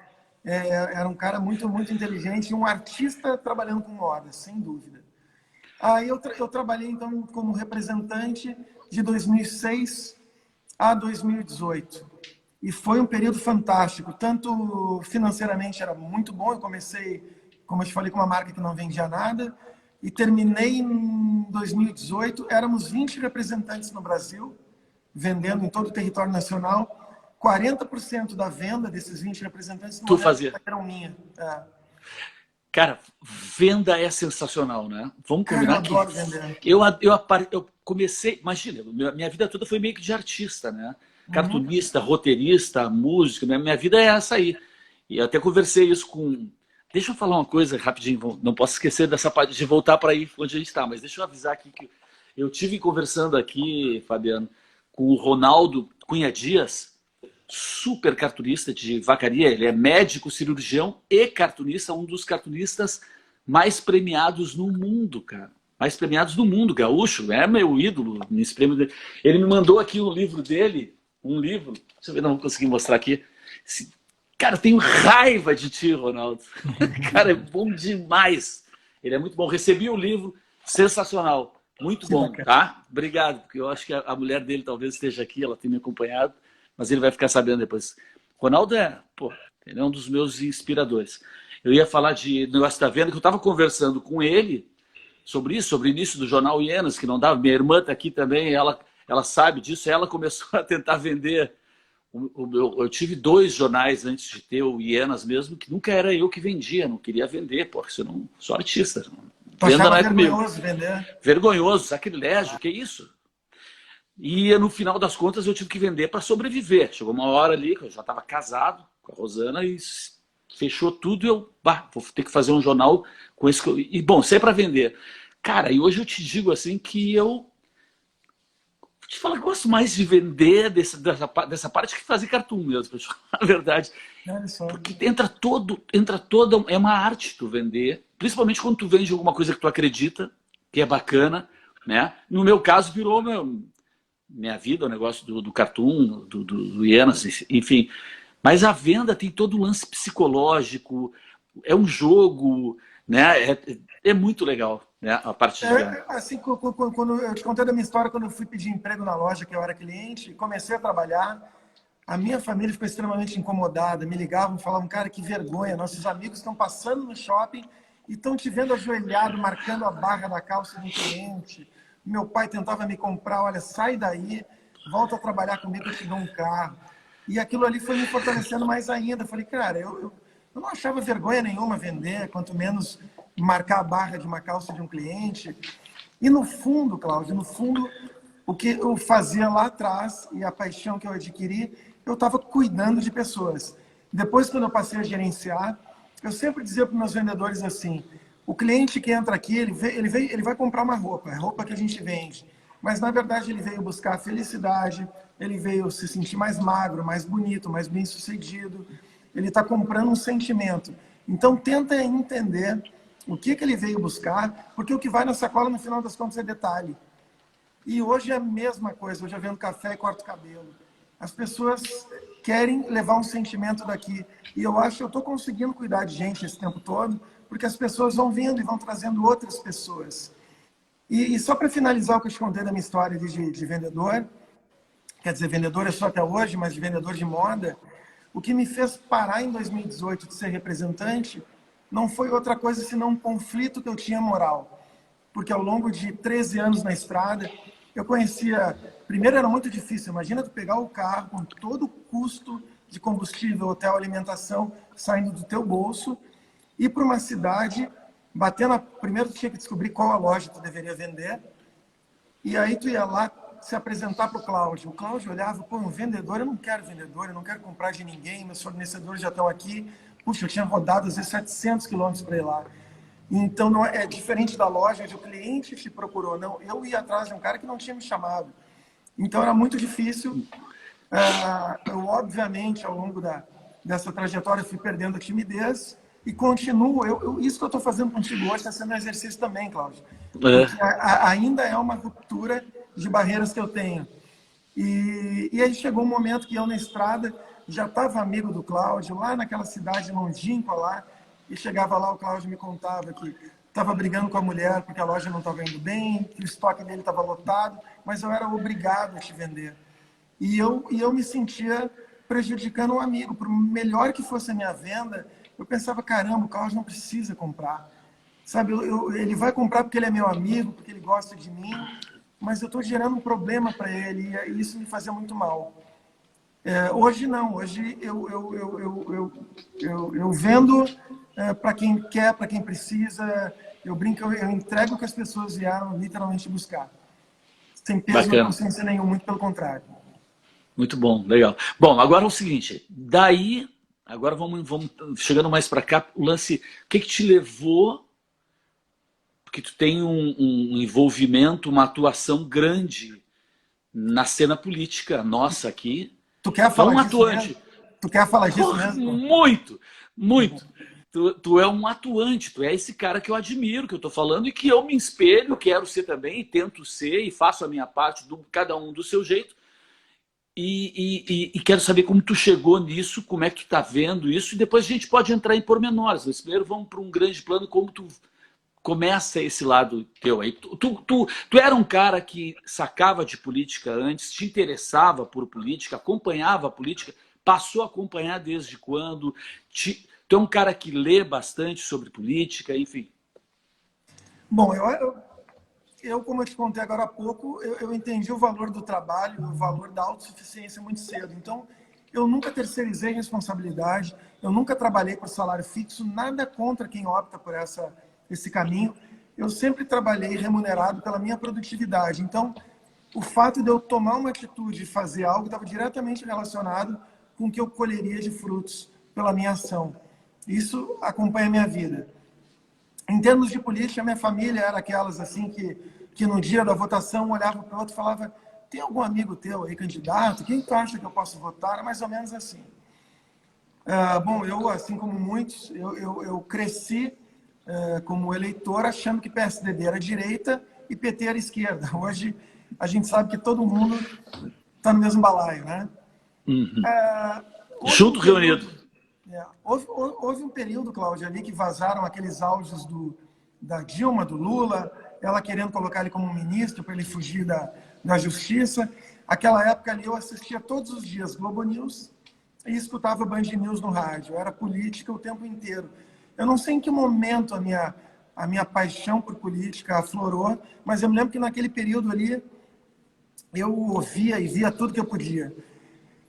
Era um cara muito, muito inteligente e um artista trabalhando com moda, sem dúvida. Aí eu trabalhei, então, como representante de 2006 a 2018. E foi um período fantástico. Tanto financeiramente era muito bom. Eu comecei, como eu te falei, com uma marca que não vendia nada. E terminei em 2018. Éramos 20 representantes no Brasil, vendendo em todo o território nacional. 40% da venda desses 20 representantes tu fazia? Eram minha. Cara, venda é sensacional, né? Vamos combinar eu adoro vender. Eu comecei, imagina, minha vida toda foi meio que de artista, né? Cartunista, roteirista, música, minha vida é essa aí. E eu até conversei isso com... Deixa eu falar uma coisa rapidinho, não posso esquecer dessa parte de voltar para aí onde a gente está, mas deixa eu avisar aqui que eu tive conversando aqui, Fabiano, com o Ronaldo Cunha Dias, super cartunista de Vacaria, ele é médico, cirurgião e cartunista, um dos cartunistas mais premiados no mundo, cara. mais premiados do mundo, gaúcho, é meu ídolo nesse prêmio dele. Ele me mandou aqui o livro dele, um livro, deixa eu ver, não vou conseguir mostrar aqui. Cara, eu tenho raiva de ti, Ronaldo. Cara, é bom demais. Ele é muito bom. Recebi o livro, sensacional. Muito bom, tá? Obrigado, porque eu acho que a mulher dele talvez esteja aqui, ela tem me acompanhado, mas ele vai ficar sabendo depois. Ronaldo ele é um dos meus inspiradores. Eu ia falar de negócio da venda, que eu estava conversando com ele sobre isso, sobre o início do jornal Hienas, que não dava. Minha irmã está aqui também, ela sabe disso, ela começou a tentar vender. Eu tive 2 jornais antes de ter o Hienas mesmo, que nunca era eu que vendia, não queria vender, porque eu não sou artista. Venda não é comigo. Vergonhoso vender. Vergonhoso, sacrilégio, que isso? E no final das contas eu tive que vender para sobreviver. Chegou uma hora ali que eu já estava casado com a Rosana e fechou tudo e eu vou ter que fazer um jornal com esse... E bom, sai para vender. Cara, e hoje eu te digo assim que eu... Vou te falar que eu gosto mais de vender dessa parte que fazer cartoon mesmo, para te falar a verdade. Porque entra toda... É uma arte tu vender, principalmente quando tu vende alguma coisa que tu acredita, que é bacana, né? No meu caso virou minha vida, o negócio do cartoon, do Hienas, enfim. Mas a venda tem todo o lance psicológico, é um jogo, né? É muito legal, né? A parte de venda. Assim, quando eu te contei da minha história, quando eu fui pedir emprego na loja, que eu era cliente, comecei a trabalhar, a minha família ficou extremamente incomodada, me ligavam, falavam, cara, que vergonha, nossos amigos estão passando no shopping e estão te vendo ajoelhado, marcando a barra da calça do cliente. Meu pai tentava me comprar, olha, sai daí, volta a trabalhar comigo, eu te dou um carro. E aquilo ali foi me fortalecendo mais ainda. Eu falei, cara, eu não achava vergonha nenhuma vender, quanto menos marcar a barra de uma calça de um cliente. E no fundo, Cláudio, no fundo, o que eu fazia lá atrás e a paixão que eu adquiri, eu estava cuidando de pessoas. Depois, quando eu passei a gerenciar, eu sempre dizia para os meus vendedores assim, o cliente que entra aqui, ele vai comprar uma roupa, é roupa que a gente vende. Mas, na verdade, ele veio buscar felicidade, ele veio se sentir mais magro, mais bonito, mais bem-sucedido. Ele está comprando um sentimento. Então, tenta entender o que ele veio buscar, porque o que vai na sacola, no final das contas, é detalhe. E hoje é a mesma coisa. Hoje eu vendo café e corto cabelo. As pessoas querem levar um sentimento daqui. E eu acho que eu estou conseguindo cuidar de gente esse tempo todo, porque as pessoas vão vindo e vão trazendo outras pessoas. E só para finalizar o que eu te contei da minha história de vendedor, quer dizer, vendedor eu sou até hoje, mas de vendedor de moda, o que me fez parar em 2018 de ser representante não foi outra coisa senão um conflito que eu tinha moral. Porque ao longo de 13 anos na estrada, eu conhecia... Primeiro era muito difícil, imagina tu pegar o carro com todo o custo de combustível, hotel, alimentação, saindo do teu bolso, ir para uma cidade, primeiro tu tinha que descobrir qual a loja tu deveria vender, e aí tu ia lá se apresentar para o Cláudio. O Cláudio olhava, pô, um vendedor, eu não quero vendedor, eu não quero comprar de ninguém, meus fornecedores já estão aqui. Puxa, eu tinha rodado às vezes 700 quilômetros para ir lá. Então, não é diferente da loja onde o cliente te procurou. Não, eu ia atrás de um cara que não tinha me chamado. Então, era muito difícil. Eu, obviamente, ao longo dessa trajetória, fui perdendo a timidez e continuo. Isso que eu estou fazendo contigo hoje está sendo um exercício também, Cláudio. Porque ainda é uma ruptura de barreiras que eu tenho. E aí chegou um momento que eu, na estrada, já estava amigo do Cláudio, lá naquela cidade longínqua lá, e chegava lá, o Cláudio me contava que estava brigando com a mulher porque a loja não estava indo bem, que o estoque dele estava lotado, mas eu era obrigado a te vender. E eu me sentia prejudicando um amigo. Por melhor que fosse a minha venda, eu pensava, caramba, o Cláudio não precisa comprar. Sabe, ele vai comprar porque ele é meu amigo, porque ele gosta de mim, mas eu estou gerando um problema para ele e isso me fazia muito mal. Hoje não, hoje eu vendo para quem quer, para quem precisa, eu brinco, eu entrego o que as pessoas vieram literalmente buscar. Sem peso na consciência nenhum, muito pelo contrário. Muito bom, legal. Bom, agora é o seguinte, daí, agora vamos chegando mais para cá, o lance, o que te levou, porque tu tem um envolvimento, uma atuação grande na cena política nossa aqui. Tu quer falar disso atuante. mesmo? Tu quer falar disso mesmo? Muito, muito. tu é um atuante, tu é esse cara que eu admiro, que eu tô falando, e que eu me espelho, quero ser também, e tento ser, e faço a minha parte, cada um do seu jeito. E quero saber como tu chegou nisso, como é que tu tá vendo isso, e depois a gente pode entrar em pormenores. Mas primeiro vamos para um grande plano, como tu começa esse lado teu aí. Tu era um cara que sacava de política antes, te interessava por política, acompanhava a política, passou a acompanhar desde quando? Tu é um cara que lê bastante sobre política, enfim. Bom, como eu te contei agora há pouco, eu entendi o valor do trabalho, o valor da autossuficiência muito cedo. Então, eu nunca terceirizei responsabilidade, eu nunca trabalhei por salário fixo, nada contra quem opta por esse caminho. Eu sempre trabalhei remunerado pela minha produtividade. Então, o fato de eu tomar uma atitude e fazer algo estava diretamente relacionado com o que eu colheria de frutos pela minha ação. Isso acompanha a minha vida. Em termos de política, minha família era aquelas assim que no dia da votação olhava para o outro e falava: tem algum amigo teu aí, candidato? Quem tu acha que eu posso votar? Era mais ou menos assim. Bom, eu, assim como muitos, eu cresci como eleitor achando que PSDB era direita e PT era esquerda. Hoje, a gente sabe que todo mundo está no mesmo balaio, né? Uhum. Junto reunido. Houve um período, Cláudia, ali que vazaram aqueles áudios da Dilma, do Lula, ela querendo colocar ele como ministro para ele fugir da justiça. Aquela época ali eu assistia todos os dias Globo News e escutava Band News no rádio. Era política o tempo inteiro. Eu não sei em que momento a minha paixão por política aflorou, mas eu me lembro que naquele período ali eu ouvia e via tudo que eu podia.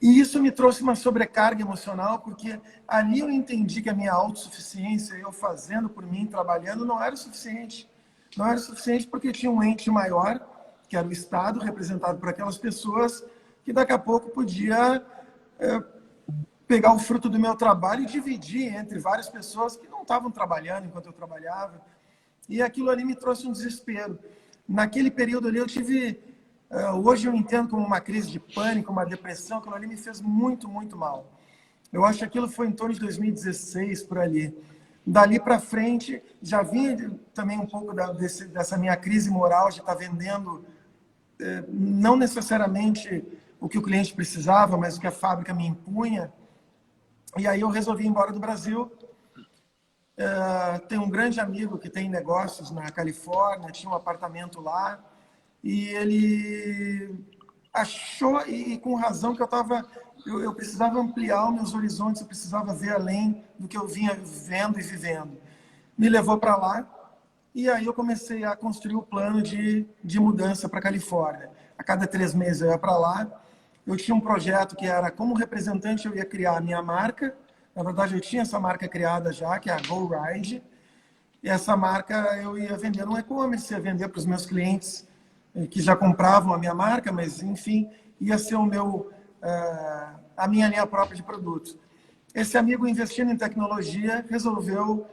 E isso me trouxe uma sobrecarga emocional, porque ali eu entendi que a minha autossuficiência, eu fazendo por mim, trabalhando, não era o suficiente. Não era o suficiente porque tinha um ente maior, que era o Estado, representado por aquelas pessoas, que daqui a pouco podia pegar o fruto do meu trabalho e dividir entre várias pessoas que não estavam trabalhando enquanto eu trabalhava. E aquilo ali me trouxe um desespero. Naquele período ali eu tive... Hoje eu entendo como uma crise de pânico, uma depressão, aquilo ali me fez muito, muito mal. Eu acho que aquilo foi em torno de 2016, por ali. Dali para frente, já vinha também um pouco dessa minha crise moral de estar vendendo, não necessariamente o que o cliente precisava, mas o que a fábrica me impunha. E aí eu resolvi ir embora do Brasil. Tem um grande amigo que tem negócios na Califórnia, tinha um apartamento lá, e ele achou, e com razão, que eu precisava ampliar os meus horizontes, eu precisava ver além do que eu vinha vendo e vivendo. Me levou para lá, e aí eu comecei a construir o plano de mudança para a Califórnia. A cada 3 meses eu ia para lá. Eu tinha um projeto que era, como representante, eu ia criar a minha marca. Na verdade, eu tinha essa marca criada já, que é a GoRide. E essa marca eu ia vender no e-commerce, ia vender para os meus clientes que já compravam a minha marca, mas, enfim, ia ser a minha linha própria de produtos. Esse amigo, investindo em tecnologia, resolveu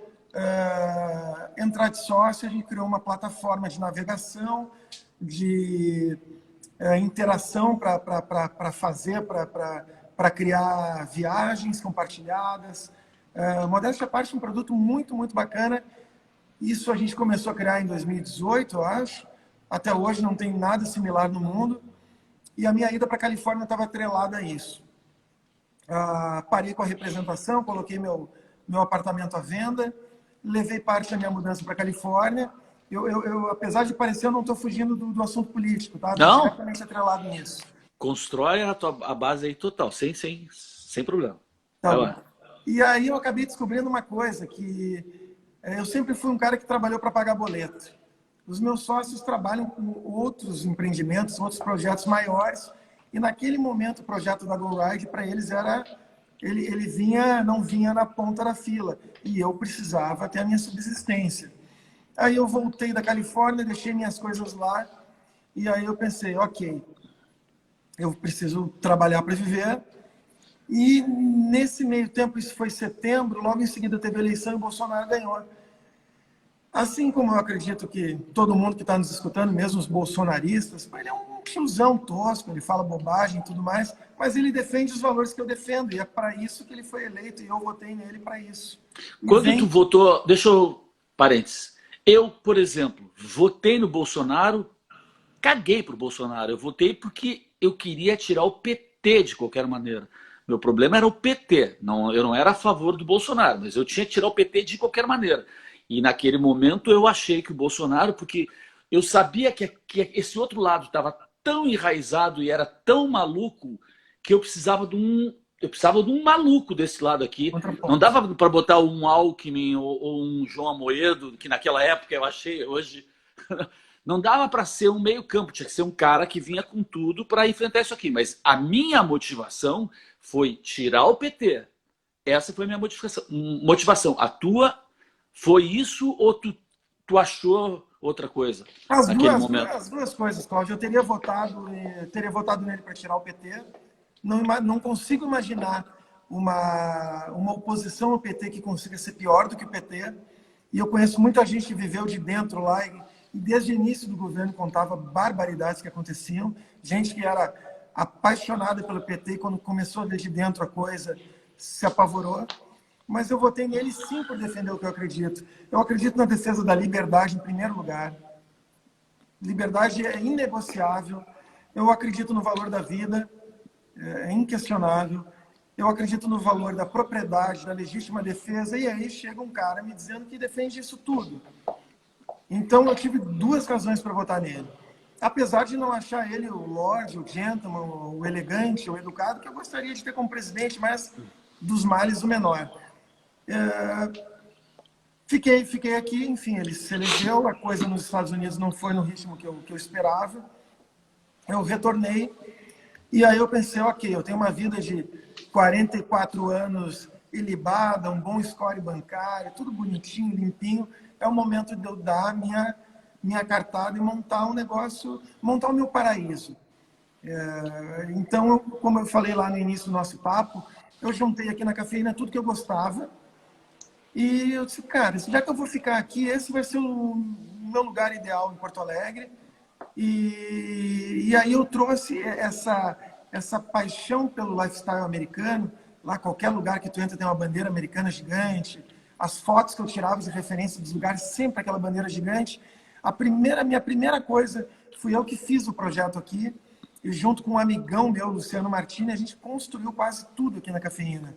entrar de sócio. A gente criou uma plataforma de navegação, de interação para criar viagens compartilhadas. Modéstia à parte, um produto muito, muito bacana. Isso a gente começou a criar em 2018, eu acho. Até hoje não tem nada similar no mundo. E a minha ida para a Califórnia estava atrelada a isso. Parei com a representação, coloquei meu apartamento à venda, levei parte da minha mudança para a Califórnia. Eu, apesar de parecer, eu não estou fugindo do assunto político, tá? Não? Diretamente atrelado nisso. Constrói a base aí total, sem problema. Tá. E aí eu acabei descobrindo uma coisa, que eu sempre fui um cara que trabalhou para pagar boleto. Os meus sócios trabalham com outros empreendimentos, outros projetos maiores, e naquele momento o projeto da GoRide, para eles, ele não vinha na ponta da fila, e eu precisava ter a minha subsistência. Aí eu voltei da Califórnia, deixei minhas coisas lá, e aí eu pensei, ok, eu preciso trabalhar para viver. E nesse meio tempo, isso foi setembro, logo em seguida teve a eleição e o Bolsonaro ganhou. Assim como eu acredito que todo mundo que está nos escutando, mesmo os bolsonaristas, ele é um um tiozão tosco, ele fala bobagem e tudo mais, mas ele defende os valores que eu defendo, e é para isso que ele foi eleito, e eu votei nele para isso. Quando tu votou, deixa eu, parênteses, eu, por exemplo, votei no Bolsonaro, caguei pro Bolsonaro, eu votei porque eu queria tirar o PT de qualquer maneira. Meu problema era o PT, não, eu não era a favor do Bolsonaro, mas eu tinha que tirar o PT de qualquer maneira. E naquele momento eu achei que o Bolsonaro, porque eu sabia que esse outro lado estava tão enraizado e era tão maluco que eu precisava de um maluco desse lado aqui. Não dava para botar um Alckmin ou um João Amoedo, que naquela época eu achei, hoje não dava para ser um meio campo, tinha que ser um cara que vinha com tudo para enfrentar isso aqui. Mas a minha motivação foi tirar o PT. Essa foi a minha motivação. A tua foi isso ou tu achou outra coisa naquele momento? As duas coisas, Cláudio. Eu teria votado nele para tirar o PT. Não consigo imaginar uma oposição ao PT que consiga ser pior do que o PT. E eu conheço muita gente que viveu de dentro lá e desde o início do governo contava barbaridades que aconteciam. Gente que era apaixonada pelo PT e quando começou a ver de dentro a coisa se apavorou. Mas eu votei nele sim por defender o que eu acredito. Eu acredito na defesa da liberdade em primeiro lugar. Liberdade é inegociável. Eu acredito no valor da vida, é inquestionável. Eu acredito no valor da propriedade, da legítima defesa. E aí chega um cara me dizendo que defende isso tudo. Então eu tive duas razões para votar nele. Apesar de não achar ele o lorde, o gentleman, o elegante, o educado, que eu gostaria de ter como presidente, mas dos males o menor. Fiquei aqui, enfim, ele se elegeu, a coisa nos Estados Unidos não foi no ritmo que eu esperava. Eu retornei e aí eu pensei, ok, eu tenho uma vida de 44 anos ilibada, um bom score bancário, tudo bonitinho, limpinho. É o momento de eu dar minha cartada e montar um negócio, montar o meu paraíso. Então, como eu falei lá no início do nosso papo, eu juntei aqui na Cafeína tudo que eu gostava. E eu disse, cara, já que eu vou ficar aqui, esse vai ser o meu lugar ideal em Porto Alegre. E aí eu trouxe essa paixão pelo lifestyle americano. Lá, qualquer lugar que tu entra tem uma bandeira americana gigante. As fotos que eu tirava de referência dos lugares, sempre aquela bandeira gigante. Minha primeira coisa, fui eu que fiz o projeto aqui. E junto com um amigão meu, Luciano Martini, a gente construiu quase tudo aqui na Cafeína.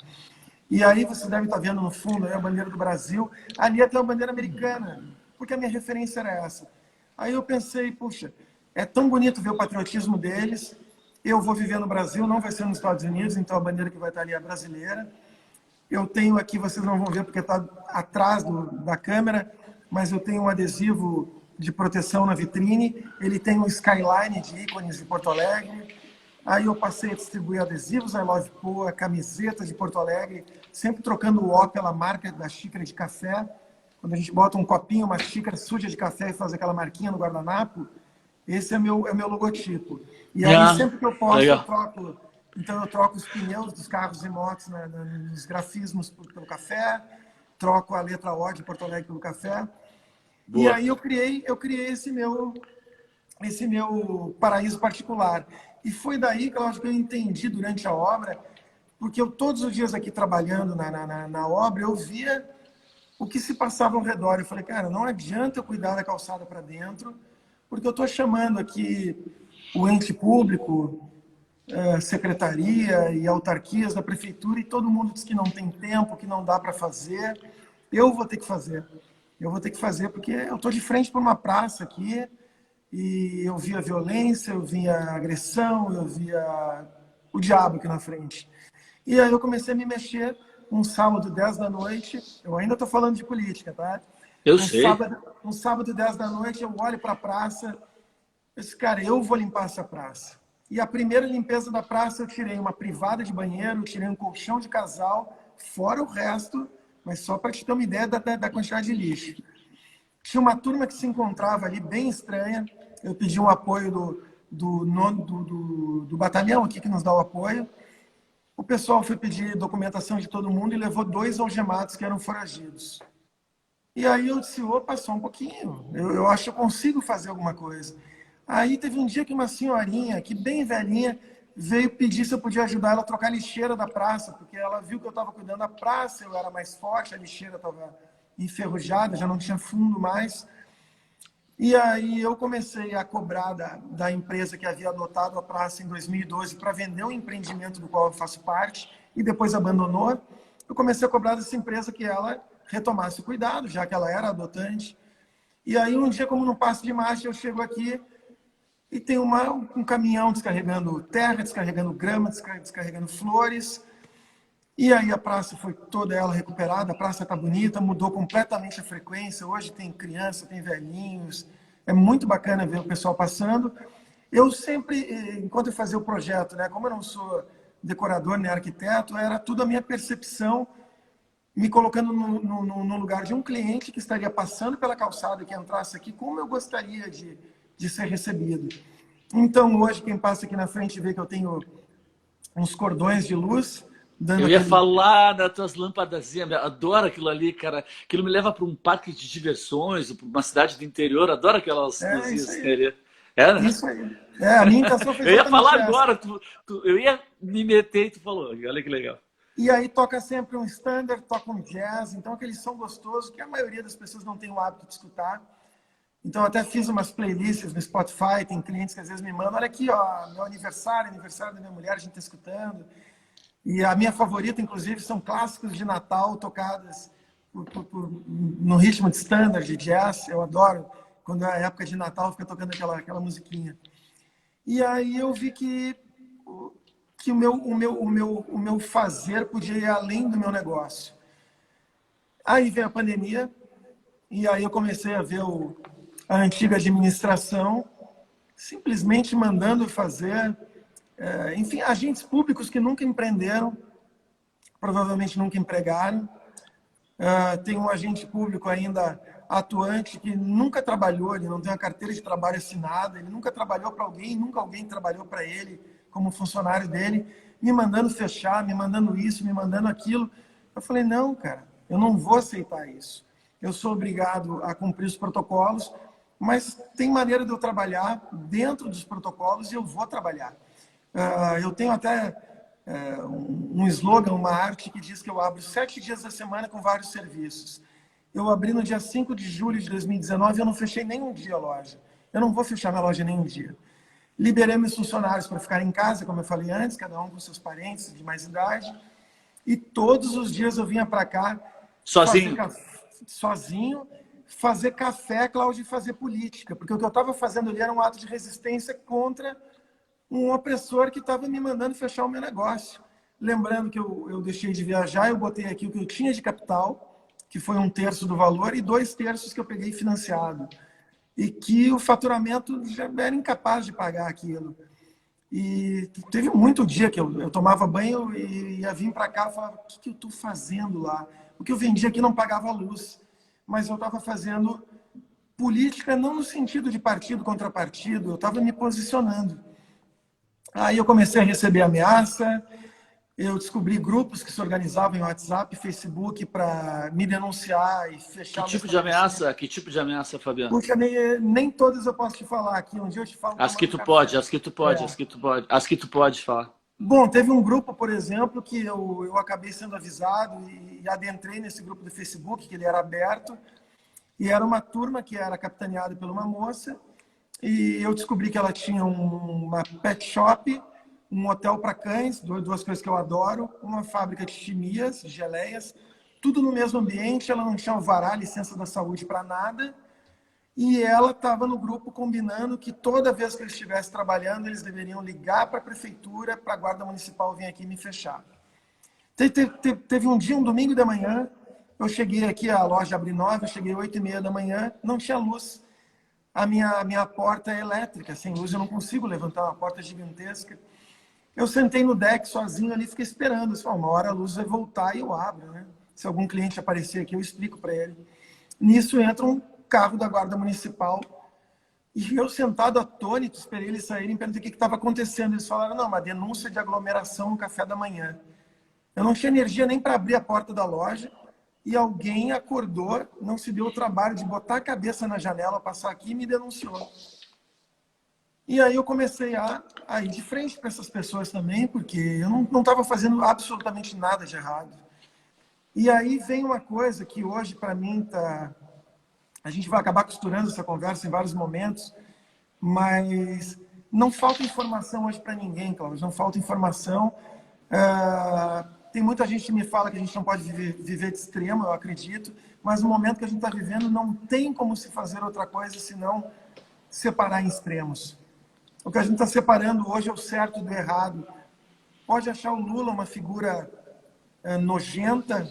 E aí você deve estar vendo no fundo aí a bandeira do Brasil. Ali até a bandeira americana, porque a minha referência era essa. Aí eu pensei, puxa, é tão bonito ver o patriotismo deles. Eu vou viver no Brasil, não vai ser nos Estados Unidos, então a bandeira que vai estar ali é brasileira. Eu tenho aqui, vocês não vão ver porque está atrás da câmera, mas eu tenho um adesivo de proteção na vitrine. Ele tem um skyline de ícones de Porto Alegre. Aí eu passei a distribuir adesivos I Love Poa, camisetas de Porto Alegre, sempre trocando o O pela marca da xícara de café. Quando a gente bota um copinho, uma xícara suja de café e faz aquela marquinha no guardanapo, esse é meu logotipo. E aí sempre que eu posso, eu troco. Então eu troco os pneus dos carros e motos nos grafismos pelo café, troco a letra O de Porto Alegre pelo café. Boa. E aí eu criei esse meu paraíso particular. E foi daí, Cláudio, que eu entendi durante a obra, porque eu todos os dias aqui trabalhando na obra, eu via o que se passava ao redor. Eu falei, cara, não adianta eu cuidar da calçada para dentro, porque eu estou chamando aqui o ente público, secretaria e autarquias da prefeitura, e todo mundo diz que não tem tempo, que não dá para fazer. Eu vou ter que fazer. Eu vou ter que fazer, porque eu estou de frente para uma praça aqui, e eu via violência, eu via agressão, eu via o diabo aqui na frente. E aí eu comecei a me mexer um sábado, 10 da noite. Eu ainda estou falando de política, tá? Eu sei. Um sábado, 10 da noite, eu olho para a praça. Eu disse, cara, eu vou limpar essa praça. E a primeira limpeza da praça, eu tirei uma privada de banheiro, tirei um colchão de casal, fora o resto, mas só para te ter uma ideia da quantidade de lixo. Tinha uma turma que se encontrava ali, bem estranha. Eu pedi um apoio do batalhão aqui que nos dá o apoio. O pessoal foi pedir documentação de todo mundo e levou 2 algemados que eram foragidos. E aí eu disse, opa, só um pouquinho. Eu acho que eu consigo fazer alguma coisa. Aí teve um dia que uma senhorinha, que bem velhinha, veio pedir se eu podia ajudar ela a trocar a lixeira da praça, porque ela viu que eu estava cuidando da praça, eu era mais forte, a lixeira estava enferrujada, já não tinha fundo mais. E aí eu comecei a cobrar da empresa que havia adotado a praça em 2012 para vender um empreendimento do qual eu faço parte e depois abandonou. Eu comecei a cobrar dessa empresa que ela retomasse o cuidado, já que ela era adotante. E aí um dia, como num passo de marcha, eu chego aqui e tem um caminhão descarregando terra, descarregando grama, descarregando flores. E aí a praça foi toda ela recuperada, a praça está bonita, mudou completamente a frequência. Hoje tem criança, tem velhinhos. É muito bacana ver o pessoal passando. Eu sempre, enquanto eu fazia o projeto, né, como eu não sou decorador nem arquiteto, era tudo a minha percepção, me colocando no lugar de um cliente que estaria passando pela calçada, que entrasse aqui, como eu gostaria de ser recebido. Então, hoje, quem passa aqui na frente vê que eu tenho uns cordões de luz, dando Eu ia aquele... falar das tuas lâmpadazinhas, adoro aquilo ali, cara. Aquilo me leva para um parque de diversões, para uma cidade do interior, adoro aquelas É, isso luzinhas aí. ali. É, né? Isso aí. É, a minha intenção foi Eu ia exatamente falar essa. agora, eu ia me meter e tu falou, olha que legal. E aí toca sempre um standard, toca um jazz, então aquele som gostoso que a maioria das pessoas não tem o hábito de escutar. Então eu até fiz umas playlists no Spotify, tem clientes que às vezes me mandam, olha aqui, ó, meu aniversário, aniversário da minha mulher, a gente está escutando. E a minha favorita, inclusive, são clássicos de Natal tocadas no ritmo de standard, de jazz. Eu adoro quando é época de Natal, fica tocando aquela musiquinha. E aí eu vi que o meu fazer podia ir além do meu negócio. Aí veio a pandemia, e aí eu comecei a ver a antiga administração simplesmente mandando fazer, enfim, agentes públicos que nunca empreenderam, provavelmente nunca empregaram. Tem um agente público ainda atuante que nunca trabalhou, ele não tem uma carteira de trabalho assinada, ele nunca trabalhou para alguém, nunca alguém trabalhou para ele como funcionário dele, me mandando fechar, me mandando isso, me mandando aquilo. Eu falei, não, cara, eu não vou aceitar isso. Eu sou obrigado a cumprir os protocolos, mas tem maneira de eu trabalhar dentro dos protocolos e eu vou trabalhar. Eu tenho até um slogan, uma arte que diz que eu abro 7 dias da semana com vários serviços. Eu abri no dia 5 de julho de 2019 e eu não fechei nenhum dia a loja. Eu não vou fechar minha loja nenhum dia. Liberei meus funcionários para ficar em casa, como eu falei antes, cada um com seus parentes de mais idade. E todos os dias eu vinha para cá Sozinho? Sozinho, fazer café, Cláudio, e fazer política. Porque o que eu estava fazendo ali era um ato de resistência contra um opressor que estava me mandando fechar o meu negócio. Lembrando que eu deixei de viajar, eu botei aqui o que eu tinha de capital, que foi 1/3 do valor, e 2/3 que eu peguei financiado. E que o faturamento já era incapaz de pagar aquilo. E teve muito dia que eu tomava banho e ia vir para cá e falava, o que eu estou fazendo lá? O que eu vendia aqui não pagava luz, mas eu estava fazendo política não no sentido de partido contra partido, eu estava me posicionando. Aí eu comecei a receber ameaça, eu descobri grupos que se organizavam em WhatsApp, Facebook para me denunciar e fechar Que tipo de ameaça? Que tipo de ameaça, Fabiano? Puxa, nem todas eu posso te falar aqui. Um dia eu te falo As que tomando tu café. pode, as que tu pode, as que tu pode, as que tu pode falar. Bom, teve um grupo, por exemplo, que eu acabei sendo avisado e adentrei nesse grupo do Facebook, que ele era aberto, e era uma turma que era capitaneada por uma moça, e eu descobri que ela tinha uma pet shop, um hotel para cães, duas coisas que eu adoro, uma fábrica de chimias, geleias, tudo no mesmo ambiente, ela não tinha alvará, licença da saúde para nada, e ela estava no grupo combinando que toda vez que eles estivessem trabalhando, eles deveriam ligar para a prefeitura, para a guarda municipal vir aqui me fechar. Teve um dia, um domingo de manhã, eu cheguei aqui, a loja abre 9, eu cheguei 8h30 da manhã, não tinha luz. A minha porta é elétrica, sem luz eu não consigo levantar, uma porta gigantesca. Eu sentei no deck sozinho ali, fiquei esperando. Uma hora a luz vai voltar e eu abro, né? Se algum cliente aparecer aqui, eu explico para ele. Nisso entra um carro da guarda municipal e eu sentado atônito, esperei eles saírem, perguntei o que estava acontecendo. Eles falaram, não, uma denúncia de aglomeração no café da manhã. Eu não tinha energia nem para abrir a porta da loja e alguém acordou, não se deu o trabalho de botar a cabeça na janela, passar aqui e me denunciou. E aí eu comecei a ir de frente para essas pessoas também, porque eu não estava fazendo absolutamente nada de errado. E aí vem uma coisa que hoje, para mim, tá... a gente vai acabar costurando essa conversa em vários momentos, mas não falta informação hoje para ninguém, Cláudio, não falta informação. Tem muita gente que me fala que a gente não pode viver de extremo, eu acredito, mas no momento que a gente está vivendo não tem como se fazer outra coisa senão separar em extremos. O que a gente está separando hoje é o certo do errado. Pode achar o Lula uma figura nojenta,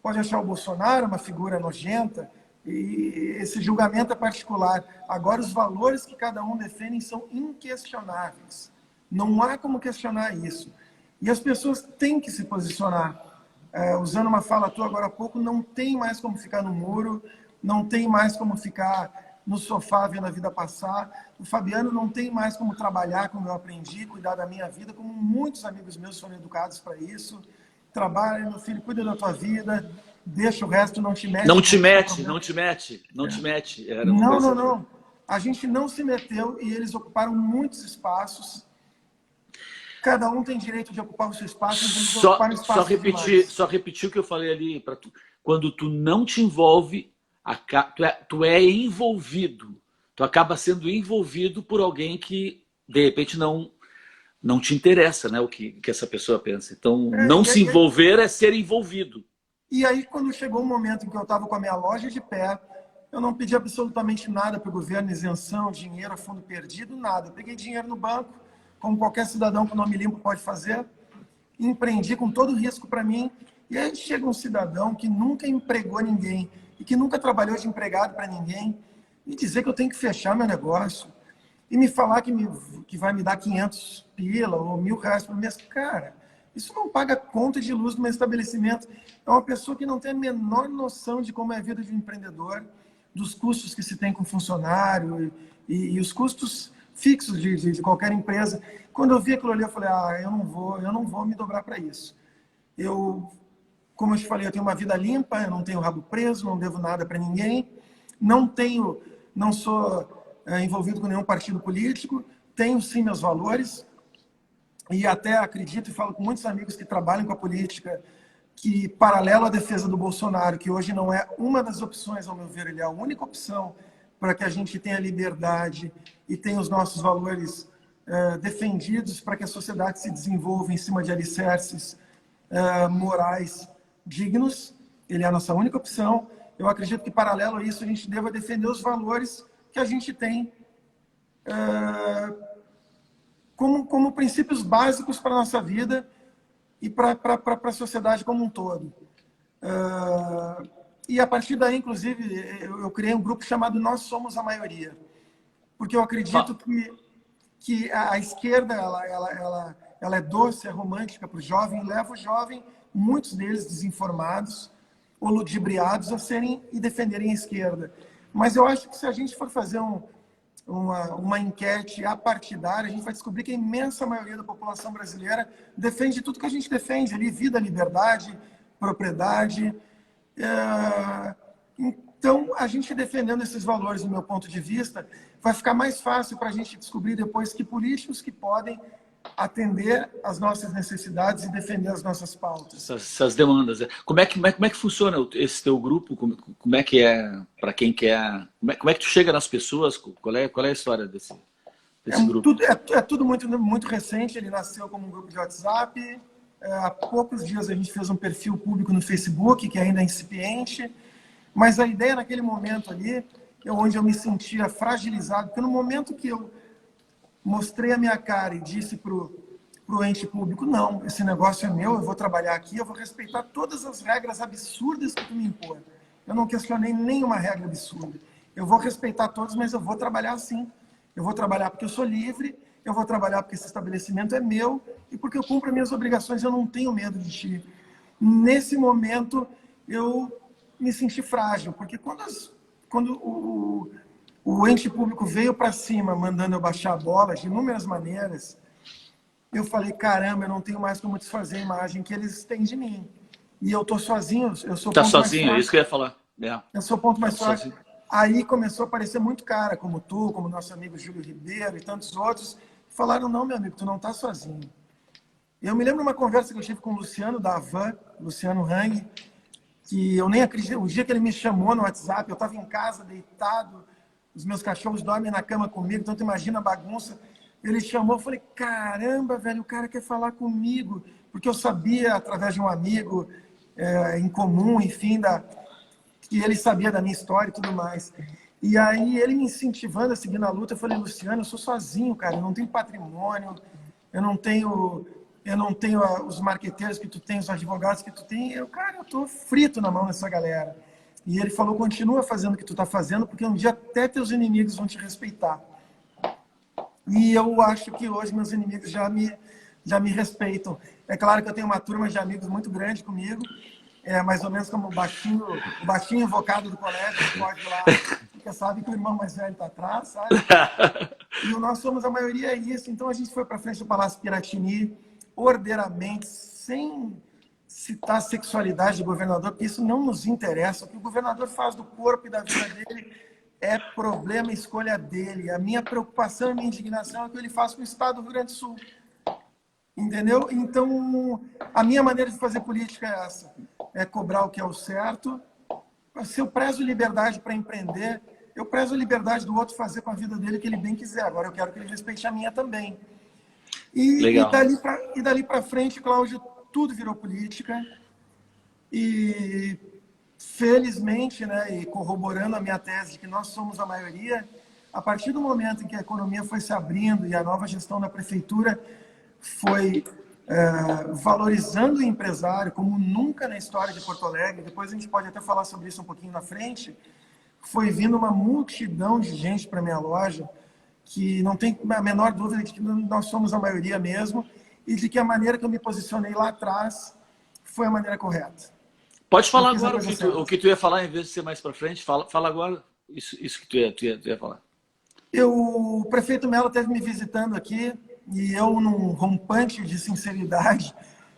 pode achar o Bolsonaro uma figura nojenta, e esse julgamento é particular. Agora, os valores que cada um defende são inquestionáveis. Não há como questionar isso. E as pessoas têm que se posicionar. Usando uma fala tua agora há pouco, não tem mais como ficar no muro, não tem mais como ficar no sofá vendo a vida passar. O Fabiano não tem mais como trabalhar como eu aprendi, cuidar da minha vida, como muitos amigos meus foram educados para isso. Trabalha, meu filho, cuida da tua vida, deixa o resto, não te mete. Não te mete, não te mete, não te mete. Era uma coisa... Não. A gente não se meteu e eles ocuparam muitos espaços. Cada um tem direito de ocupar o seu espaço. Só repetir o que eu falei ali. Quando tu não te envolve, tu é envolvido. Tu acaba sendo envolvido por alguém que, de repente, não te interessa, né, o que essa pessoa pensa. Então, não se envolver é ser envolvido. E aí, quando chegou o momento em que eu estava com a minha loja de pé, eu não pedi absolutamente nada para o governo, isenção, dinheiro a fundo perdido, nada. Eu peguei dinheiro no banco, como qualquer cidadão com nome limpo pode fazer, empreendi com todo risco para mim. E aí chega um cidadão que nunca empregou ninguém e que nunca trabalhou de empregado para ninguém e dizer que eu tenho que fechar meu negócio e me falar que vai me dar 500 pila ou R$1.000 por mês. Cara, isso não paga conta de luz do meu estabelecimento. É uma pessoa que não tem a menor noção de como é a vida de um empreendedor, dos custos que se tem com funcionário e os custos fixos de qualquer empresa. Quando eu vi aquilo ali, eu falei, eu não vou me dobrar para isso. Como eu te falei, eu tenho uma vida limpa, eu não tenho rabo preso, não devo nada para ninguém, não sou envolvido com nenhum partido político, tenho sim meus valores, e até acredito e falo com muitos amigos que trabalham com a política, que paralelo à defesa do Bolsonaro, que hoje não é uma das opções, ao meu ver, ele é a única opção para que a gente tenha liberdade e tenha os nossos valores defendidos para que a sociedade se desenvolva em cima de alicerces morais dignos. Ele é a nossa única opção. Eu acredito que, paralelo a isso, a gente deva defender os valores que a gente tem como princípios básicos para a nossa vida e para a sociedade como um todo. E a partir daí, inclusive, eu criei um grupo chamado Nós Somos a Maioria, porque eu acredito que a esquerda ela é doce, é romântica para o jovem, leva o jovem, muitos deles desinformados ou ludibriados, a serem e defenderem a esquerda. Mas eu acho que se a gente for fazer uma enquete apartidária, a gente vai descobrir que a imensa maioria da população brasileira defende tudo que a gente defende ali: vida, liberdade, propriedade. Então, a gente defendendo esses valores, do meu ponto de vista, vai ficar mais fácil para a gente descobrir depois que políticos que podem atender às nossas necessidades e defender as nossas pautas. Essas demandas. Como é que funciona esse teu grupo? Como é que é para quem quer? Como é que tu chega nas pessoas? Qual é a história desse grupo? É tudo muito recente. Ele nasceu como um grupo de WhatsApp. Há poucos dias a gente fez um perfil público no Facebook, que ainda é incipiente. Mas a ideia naquele momento ali, onde eu me sentia fragilizado, porque no momento que eu mostrei a minha cara e disse para o ente público: não, esse negócio é meu, eu vou trabalhar aqui, eu vou respeitar todas as regras absurdas que tu me impõe. Eu não questionei nenhuma regra absurda. Eu vou respeitar todas, mas eu vou trabalhar assim. Eu vou trabalhar porque eu sou livre, eu vou trabalhar porque esse estabelecimento é meu e porque eu cumpro as minhas obrigações, eu não tenho medo de ti. Nesse momento, eu me senti frágil, porque quando o ente público veio para cima, mandando eu baixar a bola de inúmeras maneiras, eu falei: caramba, eu não tenho mais como desfazer a imagem que eles têm de mim. E eu estou sozinho, eu sou o ponto sozinho, mais é isso que eu ia falar. Eu sou o ponto mais forte. Aí começou a aparecer muito cara, como tu, como nosso amigo Júlio Ribeiro e tantos outros, falaram, não, meu amigo, tu não tá sozinho. Eu me lembro de uma conversa que eu tive com o Luciano da Havan, Luciano Hang, que eu nem acredito, o dia que ele me chamou no WhatsApp, eu estava em casa, deitado, os meus cachorros dormem na cama comigo, então tu imagina a bagunça. Ele chamou, eu falei, caramba, velho, o cara quer falar comigo, porque eu sabia, através de um amigo em comum, enfim, que ele sabia da minha história e tudo mais. E aí ele me incentivando a seguir na luta, eu falei, Luciano, eu sou sozinho, cara, eu não tenho patrimônio, eu não tenho os marqueteiros que tu tem, os advogados que tu tem, cara, eu tô frito na mão dessa galera. E ele falou, continua fazendo o que tu tá fazendo, porque um dia até teus inimigos vão te respeitar. E eu acho que hoje meus inimigos já me respeitam. É claro que eu tenho uma turma de amigos muito grande comigo, mais ou menos como o baixinho invocado do colégio, que pode ir lá, porque sabe que o irmão mais velho está atrás, sabe? E nós somos a maioria isso. Então a gente foi para frente do Palácio Piratini, ordeiramente, sem citar a sexualidade do governador, porque isso não nos interessa. O que o governador faz do corpo e da vida dele é problema, escolha dele. A minha preocupação e minha indignação é o que ele faz com o Estado do Rio Grande do Sul. Entendeu? Então, a minha maneira de fazer política é essa. É cobrar o que é o certo. Se eu prezo liberdade para empreender, eu prezo a liberdade do outro fazer com a vida dele o que ele bem quiser. Agora, eu quero que ele respeite a minha também. E dali para frente, Cláudio, tudo virou política. E, felizmente, né, e corroborando a minha tese de que nós somos a maioria, a partir do momento em que a economia foi se abrindo e a nova gestão da prefeitura foi valorizando o empresário como nunca na história de Porto Alegre, depois a gente pode até falar sobre isso um pouquinho na frente, foi vindo uma multidão de gente para minha loja, que não tem a menor dúvida de que nós somos a maioria mesmo, e de que a maneira que eu me posicionei lá atrás foi a maneira correta. Pode falar agora o que tu ia falar, em vez de ser mais para frente, fala agora isso que tu ia falar. O prefeito Melo esteve me visitando aqui, e eu, num rompante de sinceridade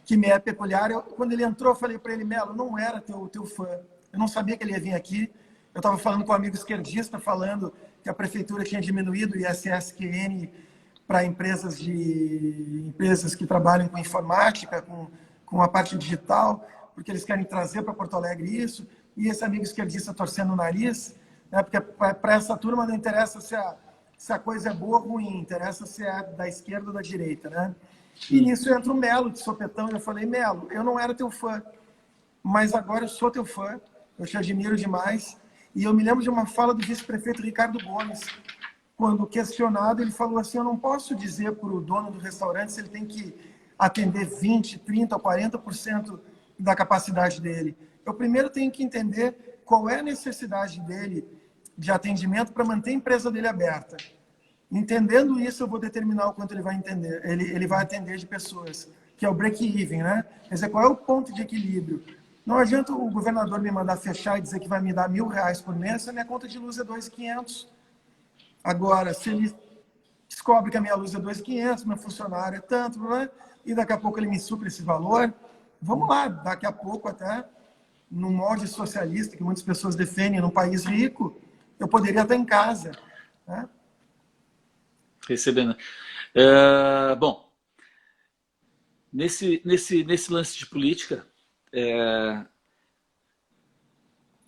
que me é peculiar, quando ele entrou, eu falei para ele, Melo, não era teu fã. Eu não sabia que ele ia vir aqui. Eu estava falando com um amigo esquerdista, falando que a prefeitura tinha diminuído o ISSQN para empresas que trabalham com informática, com a parte digital, porque eles querem trazer para Porto Alegre isso. E esse amigo esquerdista torcendo o nariz, né, porque para essa turma não interessa se a coisa é boa ou ruim, interessa se é da esquerda ou da direita, né? E nisso entra o Melo de sopetão, e eu falei, Melo, eu não era teu fã, mas agora eu sou teu fã, eu te admiro demais. E eu me lembro de uma fala do vice-prefeito Ricardo Gomes, quando questionado, ele falou assim, eu não posso dizer para o dono do restaurante se ele tem que atender 20%, 30% ou 40% da capacidade dele. Eu primeiro tenho que entender qual é a necessidade dele de atendimento para manter a empresa dele aberta. Entendendo isso, eu vou determinar o quanto ele vai entender. Ele vai atender de pessoas, que é o break-even, né? Quer dizer, qual é o ponto de equilíbrio? Não adianta o governador me mandar fechar e dizer que vai me dar R$1.000 por mês, se a minha conta de luz é 2.500. Agora, se ele descobre que a minha luz é 2.500, meu funcionário é tanto, né? E daqui a pouco ele me supre esse valor, vamos lá, daqui a pouco até, num molde socialista que muitas pessoas defendem, num país rico, eu poderia estar em casa, né? Recebendo. Bom, nesse lance de política,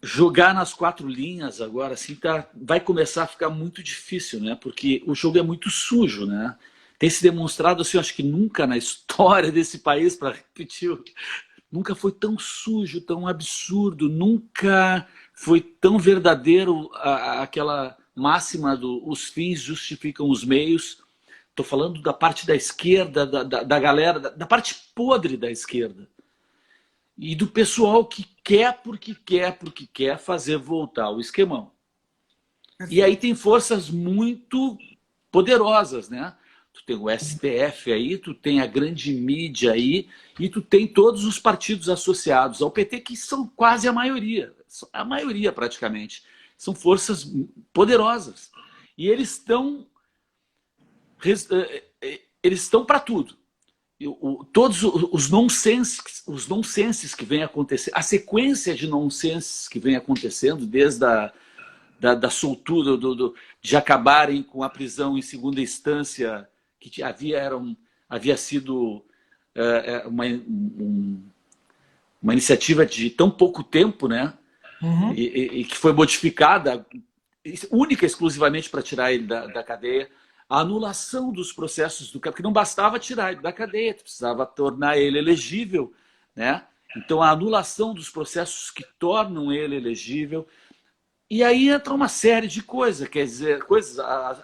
jogar nas 4 linhas agora assim, vai começar a ficar muito difícil, né? Porque o jogo é muito sujo, né? Tem se demonstrado assim, acho que nunca na história desse país, para repetir, nunca foi tão sujo, tão absurdo, nunca foi tão verdadeiro aquela máxima do os fins justificam os meios. Estou falando da parte da esquerda, da galera, da parte podre da esquerda. E do pessoal que quer porque quer fazer voltar o esquemão. E aí tem forças muito poderosas, né? Tu tem o STF aí, tu tem a grande mídia aí, e tu tem todos os partidos associados ao PT, que são quase a maioria praticamente. São forças poderosas. E eles estão para tudo. Todos os nonsenses que vem acontecendo, a sequência de nonsenses que vem acontecendo desde da soltura, de acabarem com a prisão em segunda instância, que havia sido uma iniciativa de tão pouco tempo, né? Uhum. E que foi modificada única e exclusivamente para tirar ele da cadeia. A anulação dos processos porque não bastava tirar ele da cadeia, precisava tornar ele elegível, né? Então, a anulação dos processos que tornam ele elegível. E aí entra uma série de coisas, quer dizer,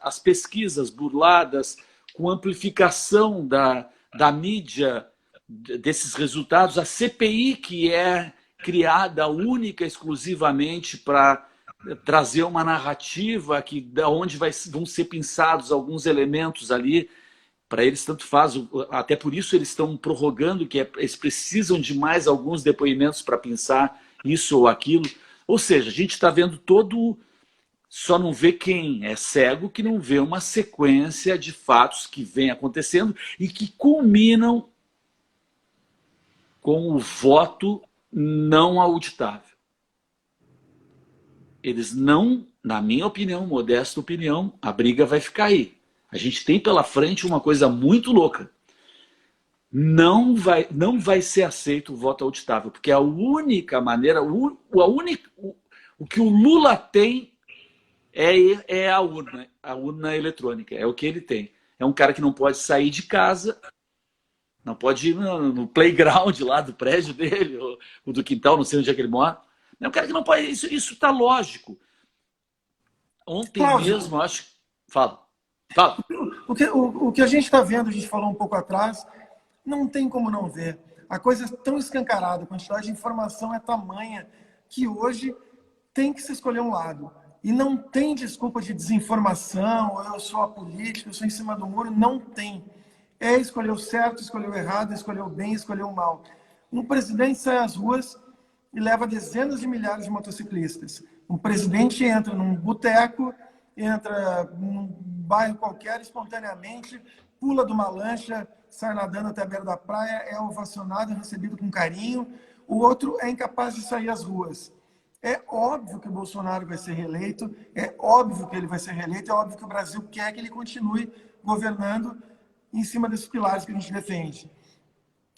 as pesquisas burladas, com amplificação da mídia desses resultados, a CPI, que é criada única e exclusivamente para trazer uma narrativa da onde vão ser pensados alguns elementos ali. Para eles tanto faz, até por isso eles estão prorrogando que eles precisam de mais alguns depoimentos para pensar isso ou aquilo. Ou seja, a gente está vendo só não vê quem é cego, que não vê uma sequência de fatos que vem acontecendo e que culminam com o voto não auditável. Eles não, na minha opinião, modesta opinião, a briga vai ficar aí. A gente tem pela frente uma coisa muito louca. Não vai ser aceito o voto auditável, porque a única maneira, o que o Lula tem é a urna eletrônica, é o que ele tem. É um cara que não pode sair de casa, não pode ir no playground lá do prédio dele, ou do quintal, não sei onde é que ele mora. É um cara que não pode. Isso está lógico. Ontem Cláudio, mesmo, acho. Fala. o que a gente está vendo, a gente falou um pouco atrás, não tem como não ver. A coisa é tão escancarada, a quantidade de informação é tamanha, que hoje tem que se escolher um lado. E não tem desculpa de desinformação, eu sou a política, eu sou em cima do muro, não tem. É escolher o certo, escolher o errado, escolher o bem, escolher o mal. Um presidente sai às ruas e leva dezenas de milhares de motociclistas. Um presidente entra num boteco, entra num bairro qualquer espontaneamente, pula de uma lancha, sai nadando até a beira da praia, é ovacionado, é recebido com carinho. O outro é incapaz de sair às ruas. É óbvio que o Bolsonaro vai ser reeleito, é óbvio que ele vai ser reeleito, é óbvio que o Brasil quer que ele continue governando em cima desses pilares que a gente defende.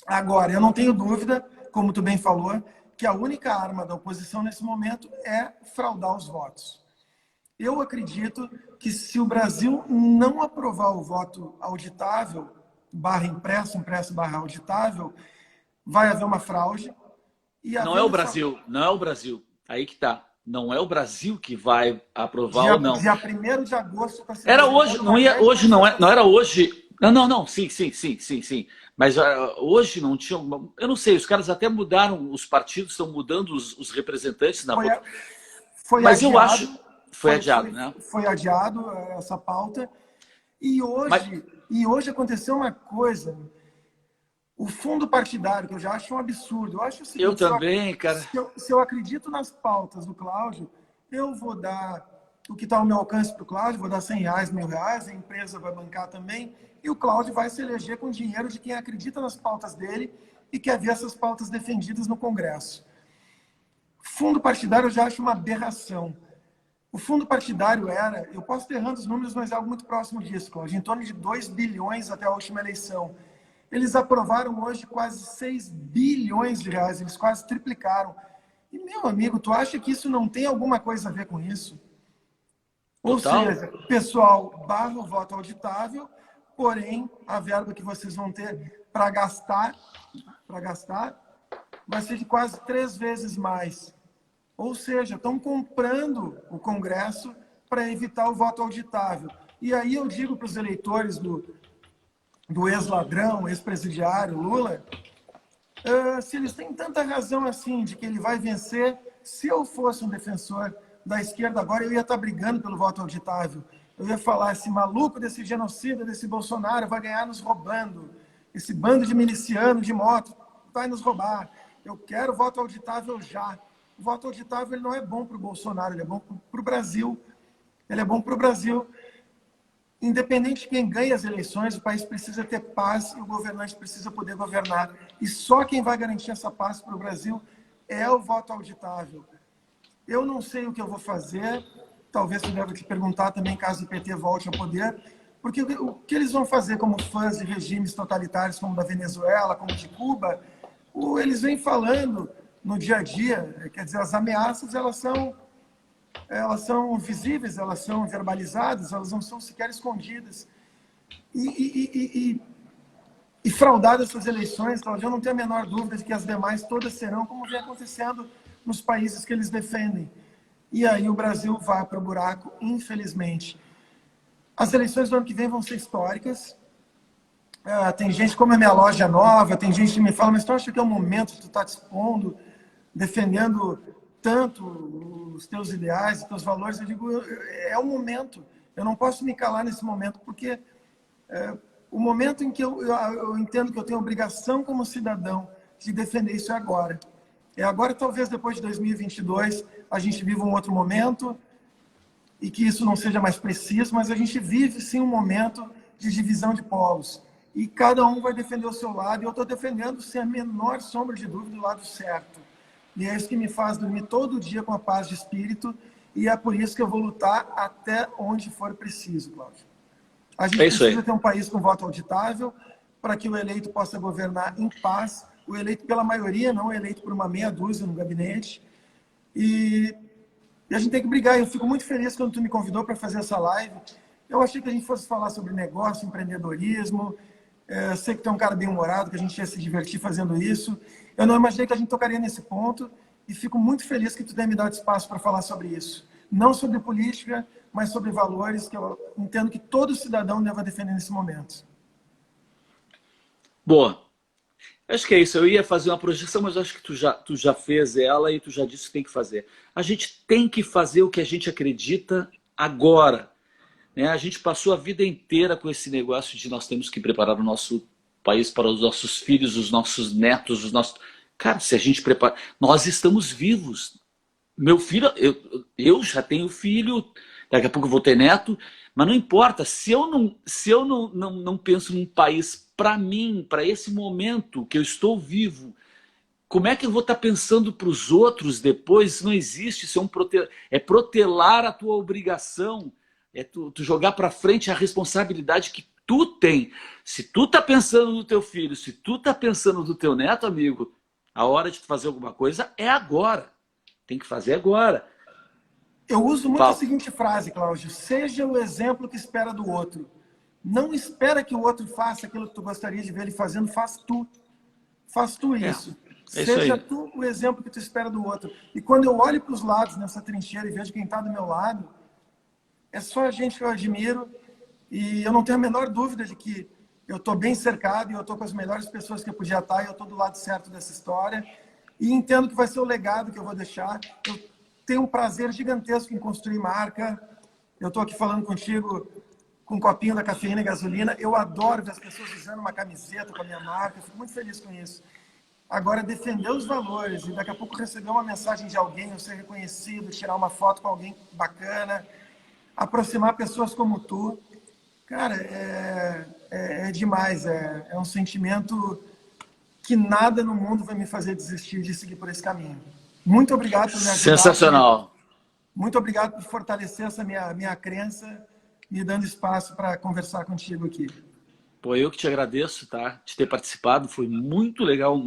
Agora, eu não tenho dúvida, como tu bem falou, que a única arma da oposição nesse momento é fraudar os votos. Eu acredito que se o Brasil não aprovar o voto auditável, barra impresso, impresso barra auditável, vai haver uma fraude. Não é o Brasil, não é o Brasil. Aí que tá. Não é o Brasil que vai aprovar ou não. Dia 1º de agosto está sendo. Era hoje, hoje não era hoje. Não, sim. Mas hoje não tinha. Eu não sei, os caras até mudaram, os partidos estão mudando os representantes na Foi Mas adiado, eu acho. Foi adiado, né? Foi adiado essa pauta. E hoje aconteceu uma coisa. O fundo partidário, que eu já acho um absurdo. Eu acho o seguinte, eu também, cara. Se eu acredito nas pautas do Cláudio, eu vou dar o que está ao meu alcance para o Cláudio, vou dar R$100, R$1.000, a empresa vai bancar também, e o Cláudio vai se eleger com dinheiro de quem acredita nas pautas dele e quer ver essas pautas defendidas no Congresso. Fundo partidário eu já acho uma aberração. O fundo partidário eu posso ter errando os números, mas é algo muito próximo disso, Cláudio, em torno de 2 bilhões até a última eleição. Eles aprovaram hoje quase 6 bilhões de reais, eles quase triplicaram. E, meu amigo, tu acha que isso não tem alguma coisa a ver com isso? Total. Ou seja, pessoal, barra o voto auditável, porém, a verba que vocês vão ter para gastar vai ser de quase 3 vezes mais. Ou seja, estão comprando o Congresso para evitar o voto auditável. E aí eu digo para os eleitores do ex-ladrão, ex-presidiário Lula, se eles têm tanta razão assim de que ele vai vencer, se eu fosse um defensor da esquerda agora, eu ia estar brigando pelo voto auditável. Eu ia falar, esse maluco desse genocida, desse Bolsonaro, vai ganhar nos roubando. Esse bando de miliciano de moto vai nos roubar. Eu quero voto auditável já. O voto auditável ele não é bom para o Bolsonaro, ele é bom para o Brasil. Ele é bom para o Brasil. Independente de quem ganha as eleições, o país precisa ter paz e o governante precisa poder governar. E só quem vai garantir essa paz para o Brasil é o voto auditável. Eu não sei o que eu vou fazer, talvez você deva te perguntar também, caso o PT volte ao poder, porque o que eles vão fazer como fãs de regimes totalitários como da Venezuela, como de Cuba, eles vêm falando no dia a dia, quer dizer, as ameaças elas são visíveis, elas são verbalizadas, elas não são sequer escondidas. E fraudadas essas eleições, Cláudio, eu não tenho a menor dúvida de que as demais todas serão, como vem acontecendo nos países que eles defendem. E aí o Brasil vai para o buraco, infelizmente. As eleições do ano que vem vão ser históricas. Tem gente, como a minha loja nova, tem gente que me fala, mas tu acha que é o momento de tu estar te expondo, defendendo tanto os teus ideais, os teus valores? Eu digo, é o momento. Eu não posso me calar nesse momento, porque o momento em que eu entendo que eu tenho a obrigação como cidadão de defender isso é agora. É agora, talvez depois de 2022, a gente viva um outro momento e que isso não seja mais preciso, mas a gente vive sim um momento de divisão de polos. E cada um vai defender o seu lado, e eu estou defendendo, sem a menor sombra de dúvida, o lado certo. E é isso que me faz dormir todo dia com a paz de espírito, e é por isso que eu vou lutar até onde for preciso, Cláudio. A gente precisa ter um país com voto auditável, para que o eleito possa governar em paz, o eleito pela maioria, não o eleito por uma meia dúzia no gabinete. E a gente tem que brigar. Eu fico muito feliz quando tu me convidou para fazer essa live. Eu achei que a gente fosse falar sobre negócio, empreendedorismo. Sei que tu é um cara bem-humorado, que a gente ia se divertir fazendo isso. Eu não imaginei que a gente tocaria nesse ponto e fico muito feliz que tu tenha me dado espaço para falar sobre isso. Não sobre política, mas sobre valores que eu entendo que todo cidadão deve defender nesse momento. Boa. Acho que é isso. Eu ia fazer uma projeção, mas acho que tu já fez ela e tu já disse que tem que fazer. A gente tem que fazer o que a gente acredita agora. Né? A gente passou a vida inteira com esse negócio de nós temos que preparar o nosso país para os nossos filhos, os nossos netos, os nossos... Cara, se a gente prepara... Nós estamos vivos. Meu filho... Eu já tenho filho, daqui a pouco eu vou ter neto, mas não importa. Se eu não penso num país para mim, para esse momento que eu estou vivo, como é que eu vou estar pensando para os outros depois? Isso não existe, isso é protelar a tua obrigação, é tu jogar para frente a responsabilidade que tu tem. Se tu tá pensando no teu filho, se tu tá pensando no teu neto, amigo, a hora de tu fazer alguma coisa é agora. Tem que fazer agora. Eu uso muito a seguinte frase, Cláudio: seja o exemplo que espera do outro. Não espera que o outro faça aquilo que tu gostaria de ver ele fazendo, faz tu. Faz tu isso. Seja tu o exemplo que tu espera do outro. E quando eu olho para os lados nessa trincheira e vejo quem está do meu lado, é só a gente que eu admiro, e eu não tenho a menor dúvida de que eu estou bem cercado e eu estou com as melhores pessoas que eu podia estar, e eu estou do lado certo dessa história. E entendo que vai ser o legado que eu vou deixar. Eu tenho um prazer gigantesco em construir marca. Eu estou aqui falando contigo com um copinho da Cafeína e Gasolina. Eu adoro ver as pessoas usando uma camiseta com a minha marca. Eu fico muito feliz com isso. Agora, defender os valores e daqui a pouco receber uma mensagem de alguém, eu ser reconhecido, tirar uma foto com alguém bacana, aproximar pessoas como tu, cara, é demais. É um sentimento que nada no mundo vai me fazer desistir de seguir por esse caminho. Muito obrigado por me ajudar. Sensacional. Muito obrigado por fortalecer essa minha crença, me dando espaço para conversar contigo aqui. Pô, eu que te agradeço, tá? De ter participado, foi muito legal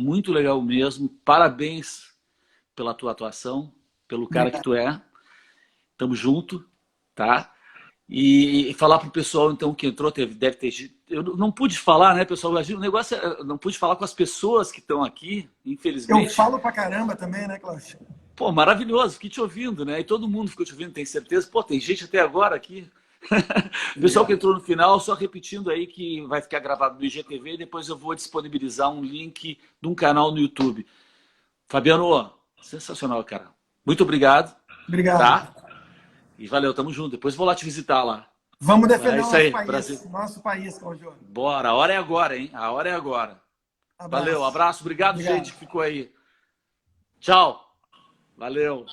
mesmo. Parabéns pela tua atuação, pelo cara que tu é. Tamo junto, tá? E falar pro pessoal, então, que entrou, deve ter... Eu não pude falar, né, pessoal? O negócio não pude falar com as pessoas que estão aqui, infelizmente. Eu falo pra caramba também, né, Cláudio? Pô, maravilhoso, fiquei te ouvindo, né? E todo mundo ficou te ouvindo, tem certeza? Pô, tem gente até agora aqui. O pessoal que entrou no final, só repetindo aí que vai ficar gravado no IGTV e depois eu vou disponibilizar um link de um canal no YouTube. Fabiano, sensacional, cara. Muito obrigado. Obrigado. Tá? E valeu, tamo junto. Depois vou lá te visitar lá. Vamos defender o nosso país, Cláudio. Bora, a hora é agora, hein? A hora é agora. Abraço. Valeu, abraço. Obrigado, gente, que ficou aí. Tchau. Valeu.